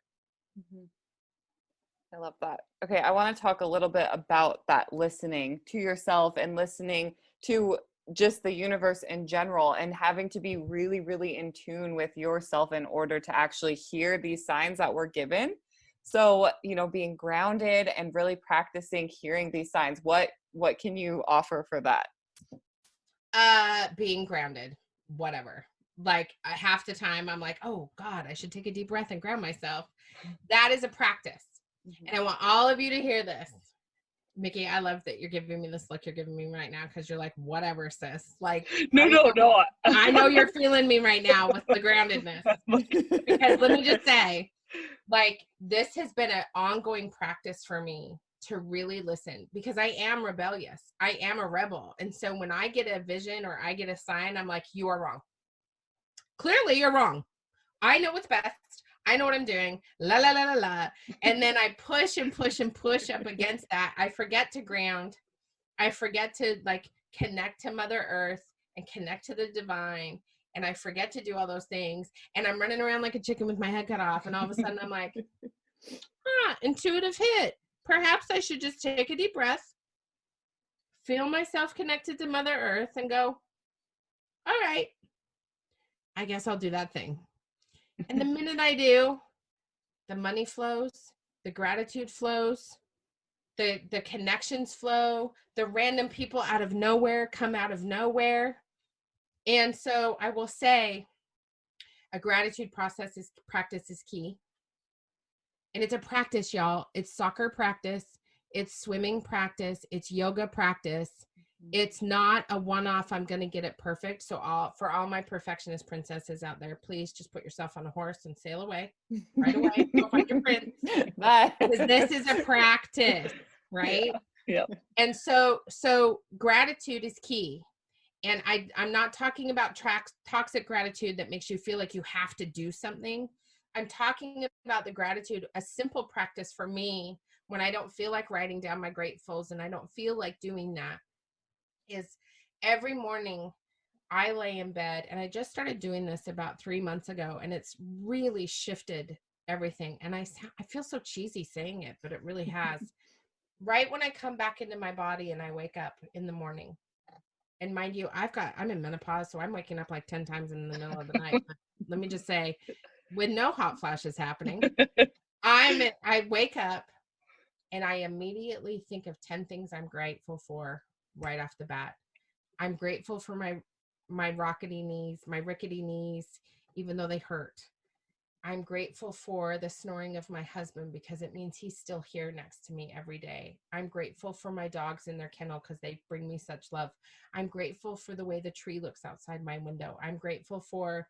I love that. Okay, I want to talk a little bit about that listening to yourself and listening to just the universe in general, and having to be really, really in tune with yourself in order to actually hear these signs that we're given. So, being grounded and really practicing hearing these signs. What can you offer for that? Being grounded, whatever. Like half the time I'm like, oh God, I should take a deep breath and ground myself. That is a practice. And I want all of you to hear this. Mickey, I love that you're giving me this look you're giving me right now, because you're like, whatever, sis. Like, No. I know you're feeling me right now with the groundedness. Because let me just say, like, this has been an ongoing practice for me to really listen, because I am rebellious. I am a rebel. And so when I get a vision or I get a sign, I'm like, you are wrong. Clearly, you're wrong. I know what's best. I know what I'm doing. La, la, la, la, la. And then I push and push and push up against that. I forget to ground. I forget to connect to Mother Earth and connect to the divine. And I forget to do all those things. And I'm running around like a chicken with my head cut off. And all of a sudden I'm like, intuitive hit. Perhaps I should just take a deep breath, feel myself connected to Mother Earth, and go, all right, I guess I'll do that thing. And the minute I do, the money flows, the gratitude flows, the connections flow, the random people out of nowhere come out of nowhere. And so I will say a gratitude practice is key. And it's a practice, y'all. It's soccer practice. It's swimming practice. It's yoga practice. It's not a one-off, I'm going to get it perfect. So for all my perfectionist princesses out there, please just put yourself on a horse and sail away right away. Go find your prince. Because this is a practice, right? Yeah. And so gratitude is key. And I'm not talking about toxic gratitude that makes you feel like you have to do something. I'm talking about the gratitude, a simple practice for me when I don't feel like writing down my gratefuls and I don't feel like doing that, is every morning I lay in bed, and I just started doing this about 3 months ago, and it's really shifted everything. And I feel so cheesy saying it, but it really has. Right when I come back into my body and I wake up in the morning, and mind you, I'm in menopause, so I'm waking up like 10 times in the middle of the night. But let me just say, with no hot flashes happening, I wake up and I immediately think of 10 things I'm grateful for right off the bat. I'm grateful for my rickety knees, even though they hurt. I'm grateful for the snoring of my husband because it means he's still here next to me every day. I'm grateful for my dogs in their kennel because they bring me such love. I'm grateful for the way the tree looks outside my window. I'm grateful for,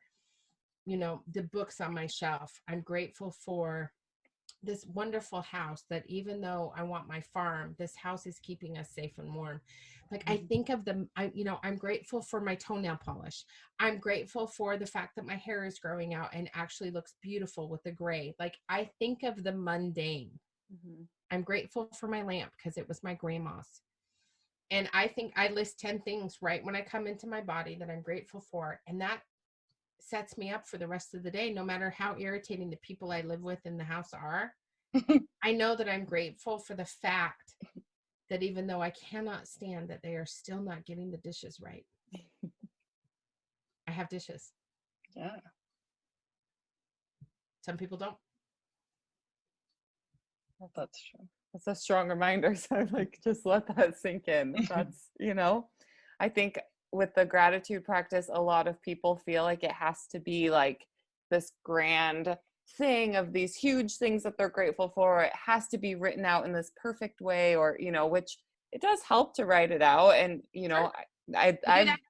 the books on my shelf. I'm grateful for this wonderful house that even though I want my farm, this house is keeping us safe and warm. Like I think of them, I'm grateful for my toenail polish. I'm grateful for the fact that my hair is growing out and actually looks beautiful with the gray. Like I think of the mundane. Mm-hmm. I'm grateful for my lamp because it was my grandma's. And I think I list 10 things right when I come into my body that I'm grateful for. And that sets me up for the rest of the day, no matter how irritating the people I live with in the house are. I know that I'm grateful for the fact that even though I cannot stand that they are still not getting the dishes right, I have dishes. Yeah. Some people don't. Well, that's true. That's a strong reminder. So like, just let that sink in. That's, I think with the gratitude practice, a lot of people feel like it has to be like this grand thing of these huge things that they're grateful for. It has to be written out in this perfect way, or, which it does help to write it out. And, Sure. I've,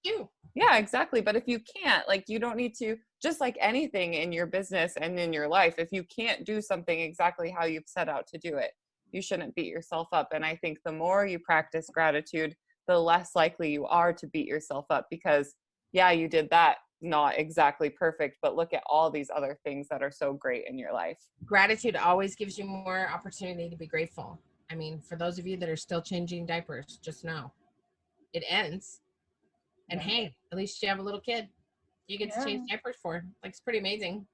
You. yeah, exactly. But if you can't, like, you don't need to, just like anything in your business and in your life, if you can't do something exactly how you've set out to do it, you shouldn't beat yourself up. And I think the more you practice gratitude, the less likely you are to beat yourself up because, yeah, you did that not exactly perfect, but look at all these other things that are so great in your life. Gratitude always gives you more opportunity to be grateful. I mean, for those of you that are still changing diapers, just know it ends. And hey, at least you have a little kid you get to change diapers for. Like, it's pretty amazing.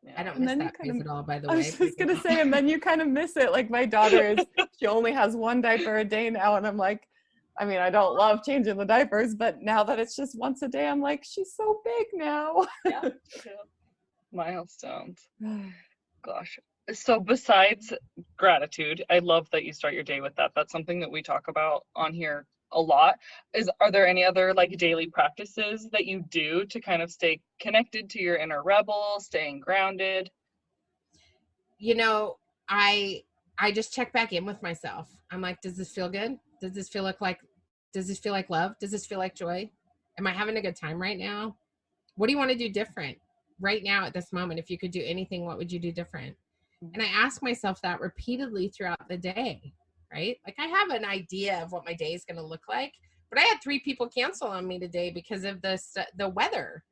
Yeah. I don't And miss then that phase at all, by the way. I was just gonna say, and then you kind of miss it. Like my daughter she only has one diaper a day now, and I'm like, I mean, I don't love changing the diapers, but now that it's just once a day, I'm like, she's so big now. Yeah. Milestones. Gosh. So besides gratitude, I love that you start your day with that. That's something that we talk about on here a lot. Are there any other like daily practices that you do to kind of stay connected to your inner rebel, staying grounded? I just check back in with myself. I'm like, does this feel good? Does this feel like love? Does this feel like joy? Am I having a good time right now? What do you want to do different right now at this moment? If you could do anything, what would you do different? And I ask myself that repeatedly throughout the day, right? Like I have an idea of what my day is going to look like, but I had 3 people cancel on me today because of the weather.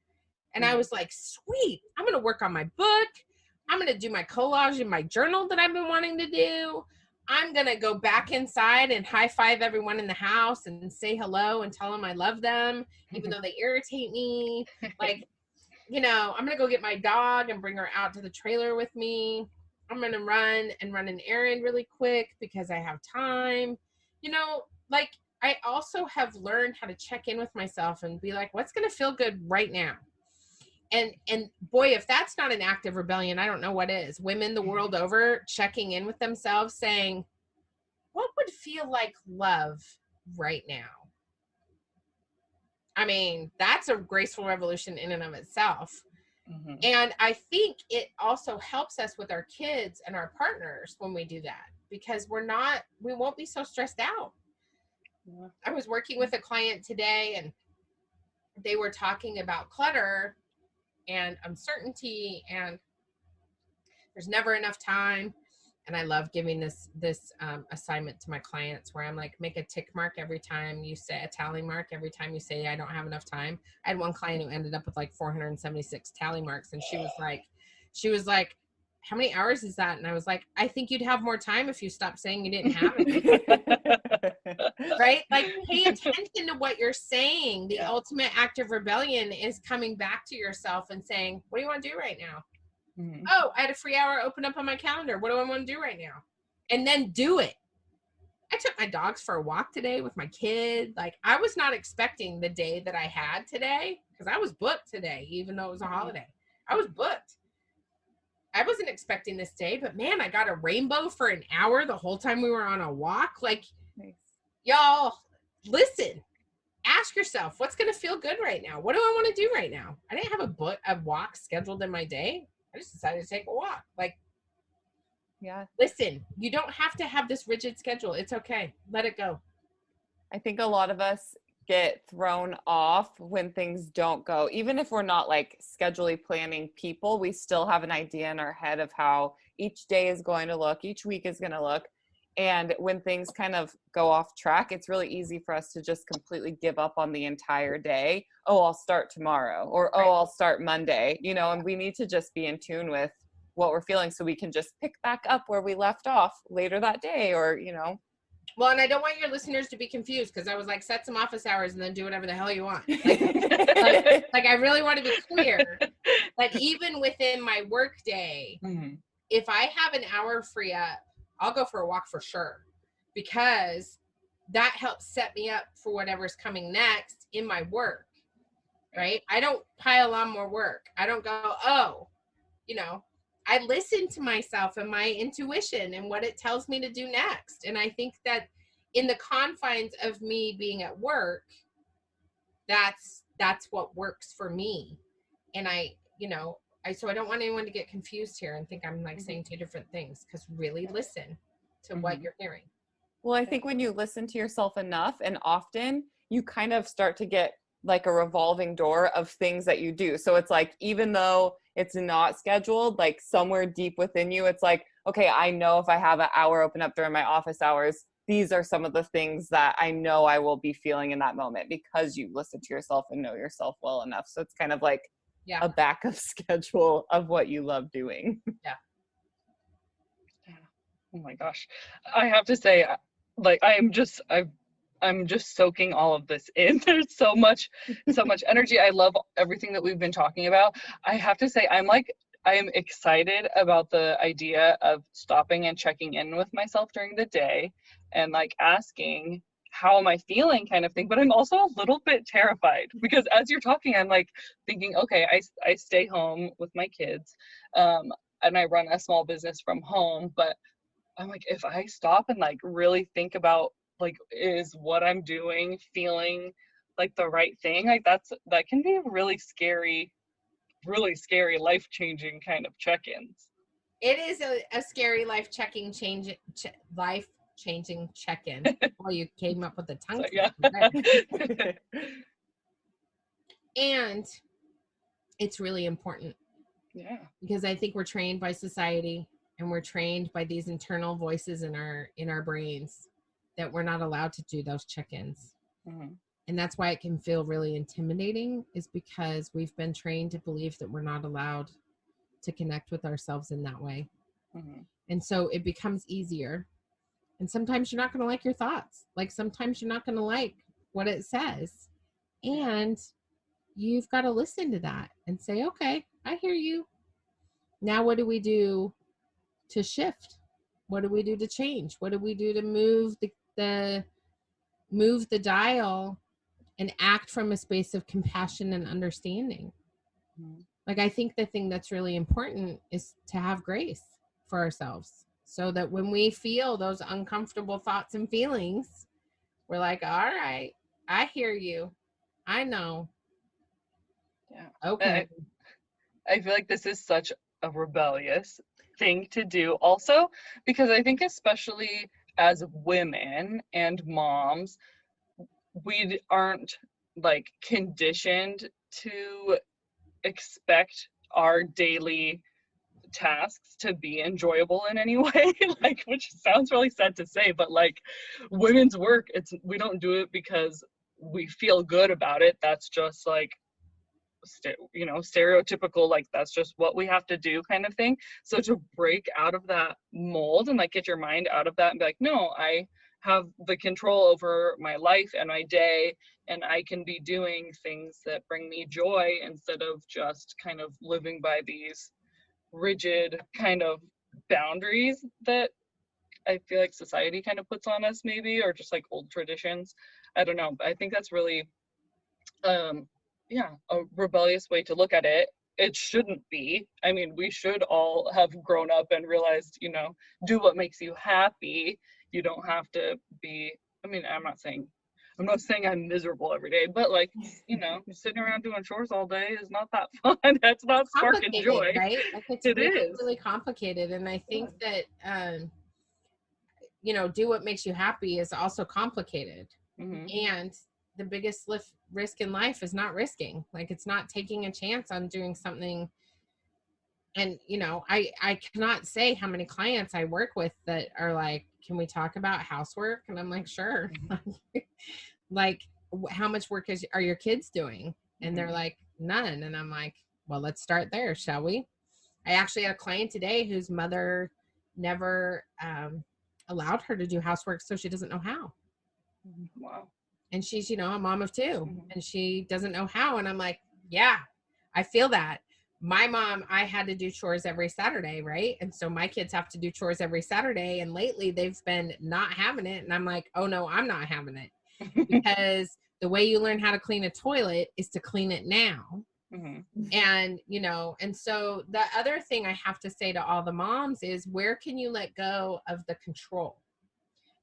And I was like, sweet, I'm going to work on my book. I'm going to do my collage in my journal that I've been wanting to do. I'm going to go back inside and high five everyone in the house and say hello and tell them I love them, even though they irritate me. Like, I'm going to go get my dog and bring her out to the trailer with me. I'm going to run an errand really quick because I have time. Like I also have learned how to check in with myself and be like, what's going to feel good right now? And boy, if that's not an act of rebellion, I don't know what is. Women the world over checking in with themselves saying, what would feel like love right now? I mean, that's a graceful revolution in and of itself. Mm-hmm. And I think it also helps us with our kids and our partners when we do that, because we won't be so stressed out. Yeah. I was working with a client today and they were talking about clutter and uncertainty, and there's never enough time. And I love giving this assignment to my clients where I'm like, make a tick mark every time you say, a tally mark every time you say I don't have enough time. I had one client who ended up with like 476 tally marks, and she was like, how many hours is that? And I was like, I think you'd have more time if you stopped saying you didn't have any. Right? Like, pay attention to what you're saying. The ultimate act of rebellion is coming back to yourself and saying, what do you want to do right now? Oh, I had a free hour open up on my calendar. What do I want to do right now? And then do it. I took my dogs for a walk today with my kid. Like, I was not expecting the day that I had today, because I was booked today, even though it was a holiday. I was booked. I wasn't expecting this day, but man, I got a rainbow for an hour the whole time we were on a walk. Like, nice. Y'all, listen, ask yourself, what's going to feel good right now? What do I want to do right now? I didn't have a walk scheduled in my day. I just decided to take a walk. Like, yeah. Listen, you don't have to have this rigid schedule. It's okay. Let it go. I think a lot of us get thrown off when things don't go. Even if we're not like schedulely planning people, we still have an idea in our head of how each day is going to look, each week is going to look. And when things kind of go off track, it's really easy for us to just completely give up on the entire day. Oh, I'll start tomorrow, or oh, I'll start Monday, you know, and we need to just be in tune with what we're feeling so we can just pick back up where we left off later that day, or, you know. Well, and I don't want your listeners to be confused, because I was like, set some office hours and then do whatever the hell you want. Like I really want to be clear that even within my work day, if I have an hour free up, I'll go for a walk for sure, because that helps set me up for whatever's coming next in my work, right? I don't pile on more work. I don't go, oh, you know, I listen to myself and my intuition and what it tells me to do next. And I think that in the confines of me being at work, that's what works for me. And so I don't want anyone to get confused here and think I'm like saying two different things, because really listen to what you're hearing. Well, I think when you listen to yourself enough and often, you kind of start to get like a revolving door of things that you do. So it's like, even though it's not scheduled, like somewhere deep within you, it's like, okay, I know if I have an hour open up during my office hours, these are some of the things that I know I will be feeling in that moment, because you listen to yourself and know yourself well enough. So it's kind of like a backup schedule of what you love doing. Yeah. Oh my gosh. I have to say, like, I'm just soaking all of this in. There's so much energy. I love everything that we've been talking about. I have to say, I am excited about the idea of stopping and checking in with myself during the day and like asking, how am I feeling, kind of thing. But I'm also a little bit terrified, because as you're talking, I'm like thinking, okay, I stay home with my kids, and I run a small business from home, but I'm like, if I stop and like really think about, like, is what I'm doing feeling like the right thing? Like that can be really scary, life-changing kind of check-ins. It is a scary life-changing check-in. Well, you came up with a tongue. So, yeah. And it's really important. Yeah. Because I think we're trained by society, and we're trained by these internal voices in our brains that we're not allowed to do those check-ins. And that's why it can feel really intimidating, is because we've been trained to believe that we're not allowed to connect with ourselves in that way. And so it becomes easier. And sometimes you're not going to like your thoughts. Like, sometimes you're not going to like what it says. And you've got to listen to that and say, okay, I hear you. Now what do we do to shift? What do we do to change? What do we do to move the dial and act from a space of compassion and understanding? Like, I think the thing that's really important is to have grace for ourselves, so that when we feel those uncomfortable thoughts and feelings, we're like, all right, I hear you. I know. Yeah. Okay. I feel like this is such a rebellious thing to do also, because I think especially as women and moms, we aren't like conditioned to expect our daily tasks to be enjoyable in any way, like, which sounds really sad to say, but like women's work, we don't do it because we feel good about it. That's just like stereotypical, like that's just what we have to do kind of thing. So to break out of that mold and like get your mind out of that and be like, no, I have the control over my life and my day, and I can be doing things that bring me joy instead of just kind of living by these rigid kind of boundaries that I feel like society kind of puts on us, maybe, or just like old traditions. I don't know, but I think that's really a rebellious way to look at it. It shouldn't be. I mean, we should all have grown up and realized, do what makes you happy. You don't have to be, I mean, I'm not saying I'm miserable every day, but like, sitting around doing chores all day is not that fun. That's not sparking joy. Right? Like it's It really, is really complicated. And I think that, do what makes you happy is also complicated. Mm-hmm. And the biggest risk in life is not risking. Like it's not taking a chance on doing something. And, I cannot say how many clients I work with that are like, can we talk about housework? And I'm like, sure. Like, how much work are your kids doing? And they're like, none. And I'm like, well, let's start there, shall we? I actually had a client today whose mother never allowed her to do housework, so she doesn't know how. Wow. And she's, a mom of two, and she doesn't know how. And I'm like, yeah, I feel that. My mom, I had to do chores every Saturday, right? And so my kids have to do chores every Saturday. And lately they've been not having it. And I'm like, oh no, I'm not having it. Because the way you learn how to clean a toilet is to clean it now. And, and so the other thing I have to say to all the moms is, where can you let go of the control?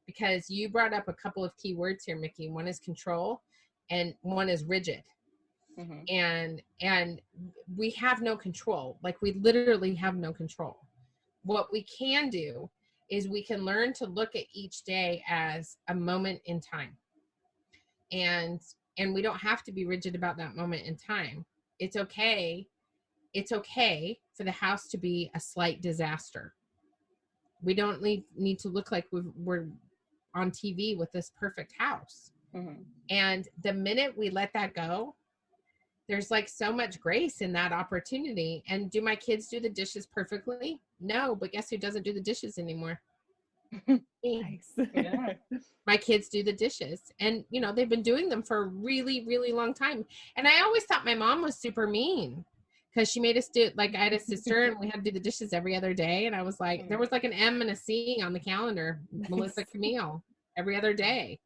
Because you brought up a couple of key words here, Mickey. One is control and one is rigid. And we have no control. Like we literally have no control. What we can do is we can learn to look at each day as a moment in time. And we don't have to be rigid about that moment in time. It's okay. It's okay for the house to be a slight disaster. We don't need to look like we're on TV with this perfect house. And the minute we let that go, there's like so much grace in that opportunity. And do my kids do the dishes perfectly? No, but guess who doesn't do the dishes anymore? Nice. Yeah. My kids do the dishes, and they've been doing them for a really, really long time. And I always thought my mom was super mean because she made us do, like, I had a sister and we had to do the dishes every other day. And I was like, there was like an M and a C on the calendar, Melissa Camille, every other day.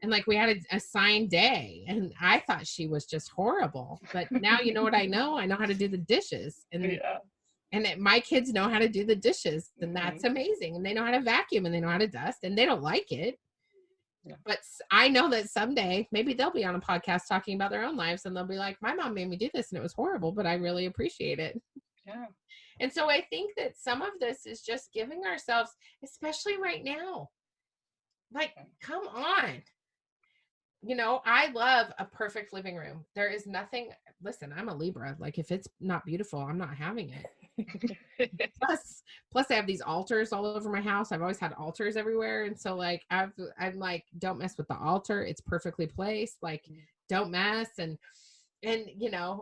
And like we had an assigned day, and I thought she was just horrible. But now you know what I know? I know how to do the dishes, and my kids know how to do the dishes, and that's amazing. And they know how to vacuum, and they know how to dust, and they don't like it. But I know that someday maybe they'll be on a podcast talking about their own lives, and they'll be like, my mom made me do this and it was horrible, but I really appreciate it. Yeah. And so I think that some of this is just giving ourselves, especially right now, like, come on. I love a perfect living room. There is nothing, listen, I'm a Libra. Like if it's not beautiful, I'm not having it. Plus I have these altars all over my house. I've always had altars everywhere. And so like, I'm like, don't mess with the altar. It's perfectly placed. Like don't mess. And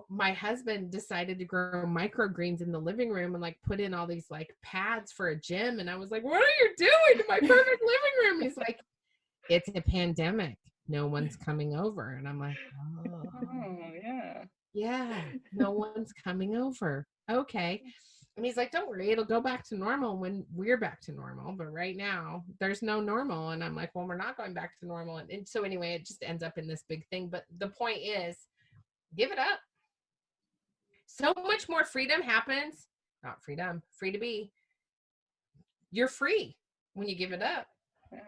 my husband decided to grow microgreens in the living room and like put in all these like pads for a gym. And I was like, what are you doing to my perfect living room? He's like, it's a pandemic. No one's coming over. And I'm like, yeah, no one's coming over. Okay. And he's like, don't worry, it'll go back to normal when we're back to normal. But right now there's no normal. And I'm like, well, we're not going back to normal. And so anyway, it just ends up in this big thing. But the point is, give it up. So much more freedom happens. Not freedom, free to be. You're free when you give it up. Yeah.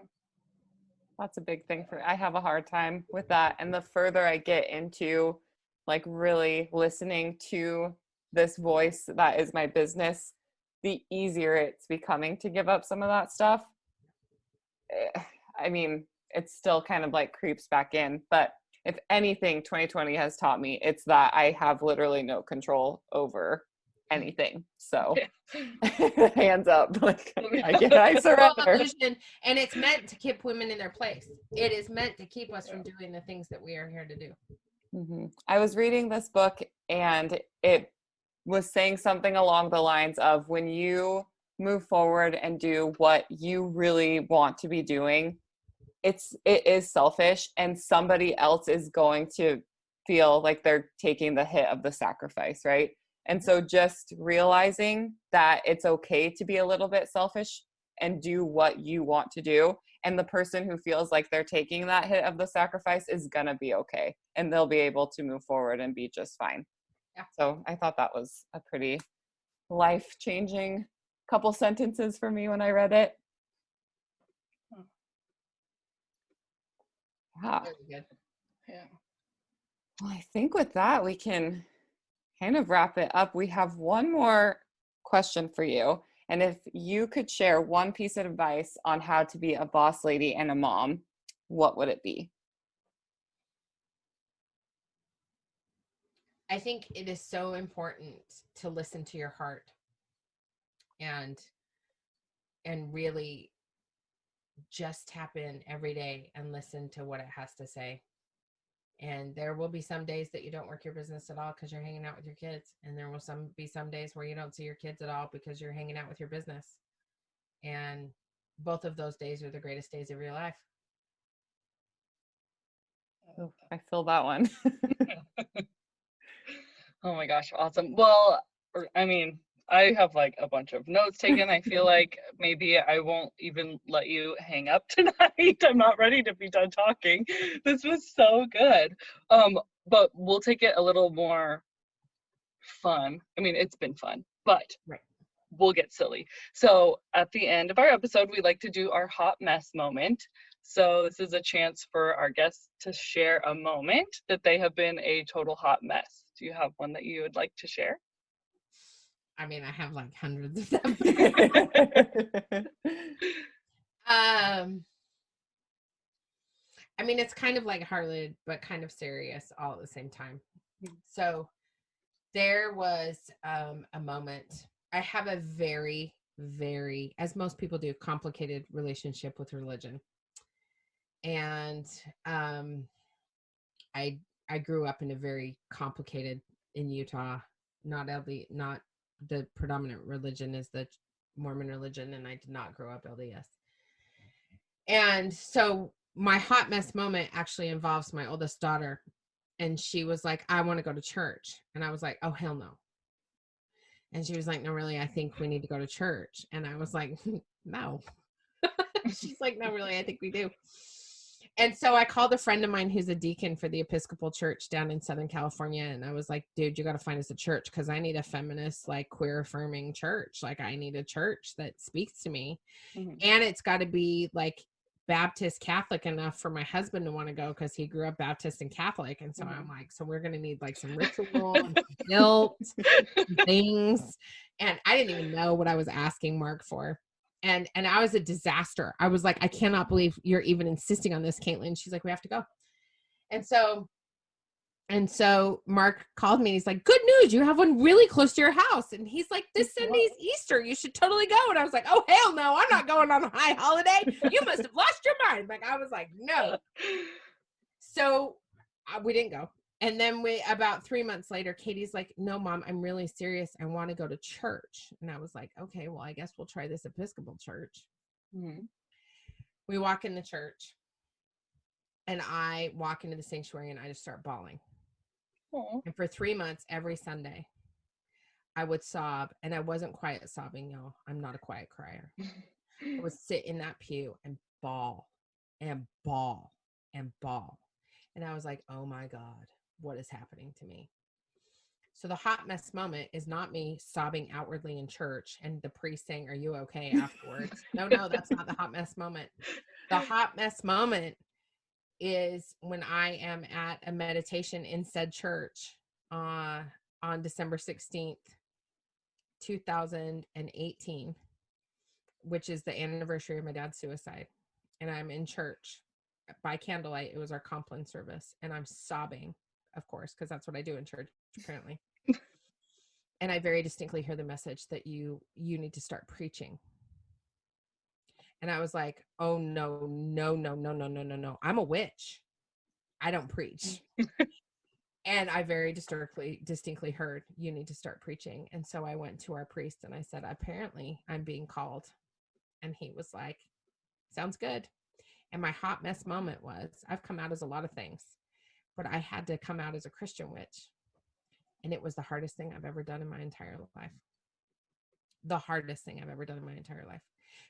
That's a big thing I have a hard time with that. And the further I get into like really listening to this voice that is my business, the easier it's becoming to give up some of that stuff. I mean, it still kind of like creeps back in, but if anything 2020 has taught me, it's that I have literally no control over anything. So hands up, like I surrender. And it's meant to keep women in their place. It is meant to keep us from doing the things that we are here to do. I was reading this book and it was saying something along the lines of when you move forward and do what you really want to be doing, it is selfish and somebody else is going to feel like they're taking the hit of the sacrifice, right? And so just realizing that it's okay to be a little bit selfish and do what you want to do, and the person who feels like they're taking that hit of the sacrifice is going to be okay and they'll be able to move forward and be just fine. Yeah. So I thought that was a pretty life-changing couple sentences for me when I read it. Yeah. Very good. Yeah. Well, I think with that, we can kind of wrap it up. We have one more question for you. And if you could share one piece of advice on how to be a boss lady and a mom, what would it be? I think it is so important to listen to your heart and really just tap in every day and listen to what it has to say. And there will be some days that you don't work your business at all because you're hanging out with your kids. And there will be some days where you don't see your kids at all because you're hanging out with your business. And both of those days are the greatest days of your life. Oh, I feel that one. Oh my gosh, awesome. Well, I mean, I have like a bunch of notes taken. I feel like maybe I won't even let you hang up tonight. I'm not ready to be done talking. This was so good. But we'll take it a little more fun. I mean, it's been fun, but Right. we'll get silly. So at the end of our episode, we like to do our hot mess moment. So this is a chance for our guests to share a moment that they have been a total hot mess. Do you have one that you would like to share? I mean, I have like hundreds of them. I mean, it's kind of like hearted, but kind of serious all at the same time. So there was a moment. I have a very, very, as most people do, complicated relationship with religion. And I grew up in a very complicated in Utah, not the predominant religion is the Mormon religion, and I did not grow up LDS. And so my hot mess moment actually involves my oldest daughter. And she was like, I want to go to church. And I was like, oh, hell no. And she was like, no, really, I think we need to go to church. And I was like, no. She's like, no, really, I think we do. And so I called a friend of mine who's a deacon for the Episcopal Church down in Southern California. And I was like, dude, you got to find us a church because I need a feminist, like queer affirming church. Like I need a church that speaks to me. Mm-hmm. And it's got to be like Baptist Catholic enough for my husband to want to go because he grew up Baptist and Catholic. And so I'm like, so we're going to need like some ritual and some guilt, some things. And I didn't even know what I was asking Mark for. And I was a disaster. I was like, I cannot believe you're even insisting on this, Caitlin. She's like, we have to go. And so Mark called me and he's like, good news. You have one really close to your house. And he's like, this Sunday's Easter. You should totally go. And I was like, oh, hell no. I'm not going on a high holiday. You must have lost your mind. Like, I was like, no. So we didn't go. And then about 3 months later, Katie's like, no, Mom, I'm really serious. I want to go to church. And I was like, okay, well, I guess we'll try this Episcopal church. Mm-hmm. We walk in the church and I walk into the sanctuary and I just start bawling. Aww. And for 3 months, every Sunday, I would sob. And I wasn't quiet sobbing, y'all. I'm not a quiet crier. I would sit in that pew and bawl and bawl and bawl. And I was like, oh my God, what is happening to me? So the hot mess moment is not me sobbing outwardly in church and the priest saying, are you okay afterwards? No, that's not the hot mess moment. The hot mess moment is when I am at a meditation in said church on December 16th, 2018, which is the anniversary of my dad's suicide. And I'm in church by candlelight. It was our Compline service. And I'm sobbing, of course, because that's what I do in church, apparently. And I very distinctly hear the message that you need to start preaching. And I was like, oh, no. I'm a witch. I don't preach. And I very distinctly heard, you need to start preaching. And so I went to our priest and I said, apparently I'm being called. And he was like, sounds good. And my hot mess moment was, I've come out as a lot of things, but I had to come out as a Christian witch. And it was the hardest thing I've ever done in my entire life. The hardest thing I've ever done in my entire life.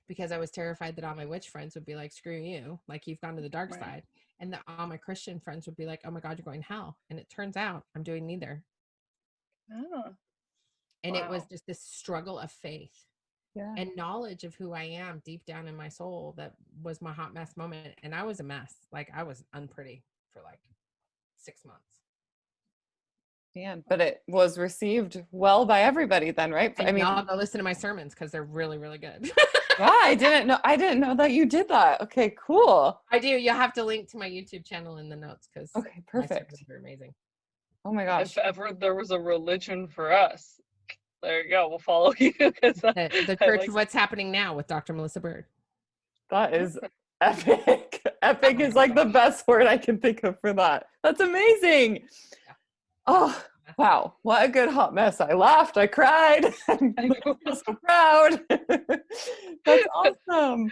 Because I was terrified that all my witch friends would be like, screw you, like you've gone to the dark side. And that all my Christian friends would be like, oh my God, you're going to hell. And it turns out I'm doing neither. Oh. And it was just this struggle of faith Yeah. and knowledge of who I am deep down in my soul. That was my hot mess moment. And I was a mess. Like I was unpretty for like 6 months. Man, but it was received well by everybody then, right? And I mean, y'all go listen to my sermons because they're really, really good. Yeah, I didn't know that you did that. Okay, cool. I do. You'll have to link to my YouTube channel in the notes because okay, perfect. They're amazing. Oh my gosh. If ever there was a religion for us, there you go. We'll follow you. The Church of What's Happening Now with Dr. Melissa Bird. That is epic. Epic is like the best word I can think of for that. That's amazing. Yeah. Oh, wow. What a good hot mess. I laughed. I cried. I'm so proud. That's awesome.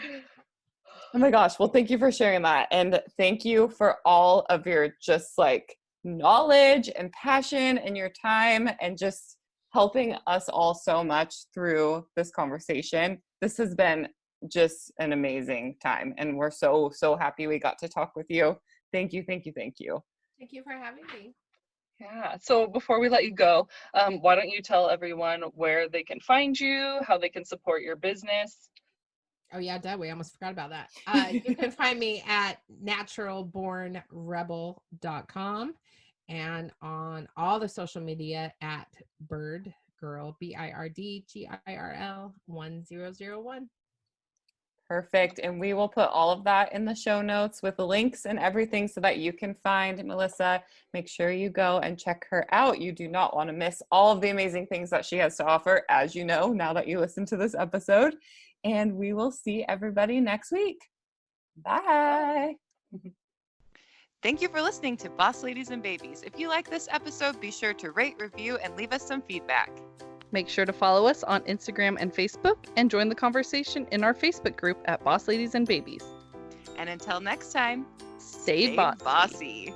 Oh my gosh. Well, thank you for sharing that. And thank you for all of your just like knowledge and passion and your time and just helping us all so much through this conversation. This has been just an amazing time. And we're so, so happy we got to talk with you. Thank you. Thank you. Thank you. Thank you for having me. Yeah. So before we let you go, why don't you tell everyone where they can find you, how they can support your business? Oh yeah, duh, we almost forgot about that. You can find me at naturalbornrebel.com and on all the social media at birdgirl, BIRDGIRL 1001. Perfect. And we will put all of that in the show notes with the links and everything so that you can find Melissa. Make sure you go and check her out. You do not want to miss all of the amazing things that she has to offer, as you know, now that you listen to this episode. And we will see everybody next week. Bye. Thank you for listening to Boss Ladies and Babies. If you like this episode, be sure to rate, review, and leave us some feedback. Make sure to follow us on Instagram and Facebook and join the conversation in our Facebook group at Boss Ladies and Babies. And until next time, stay bossy.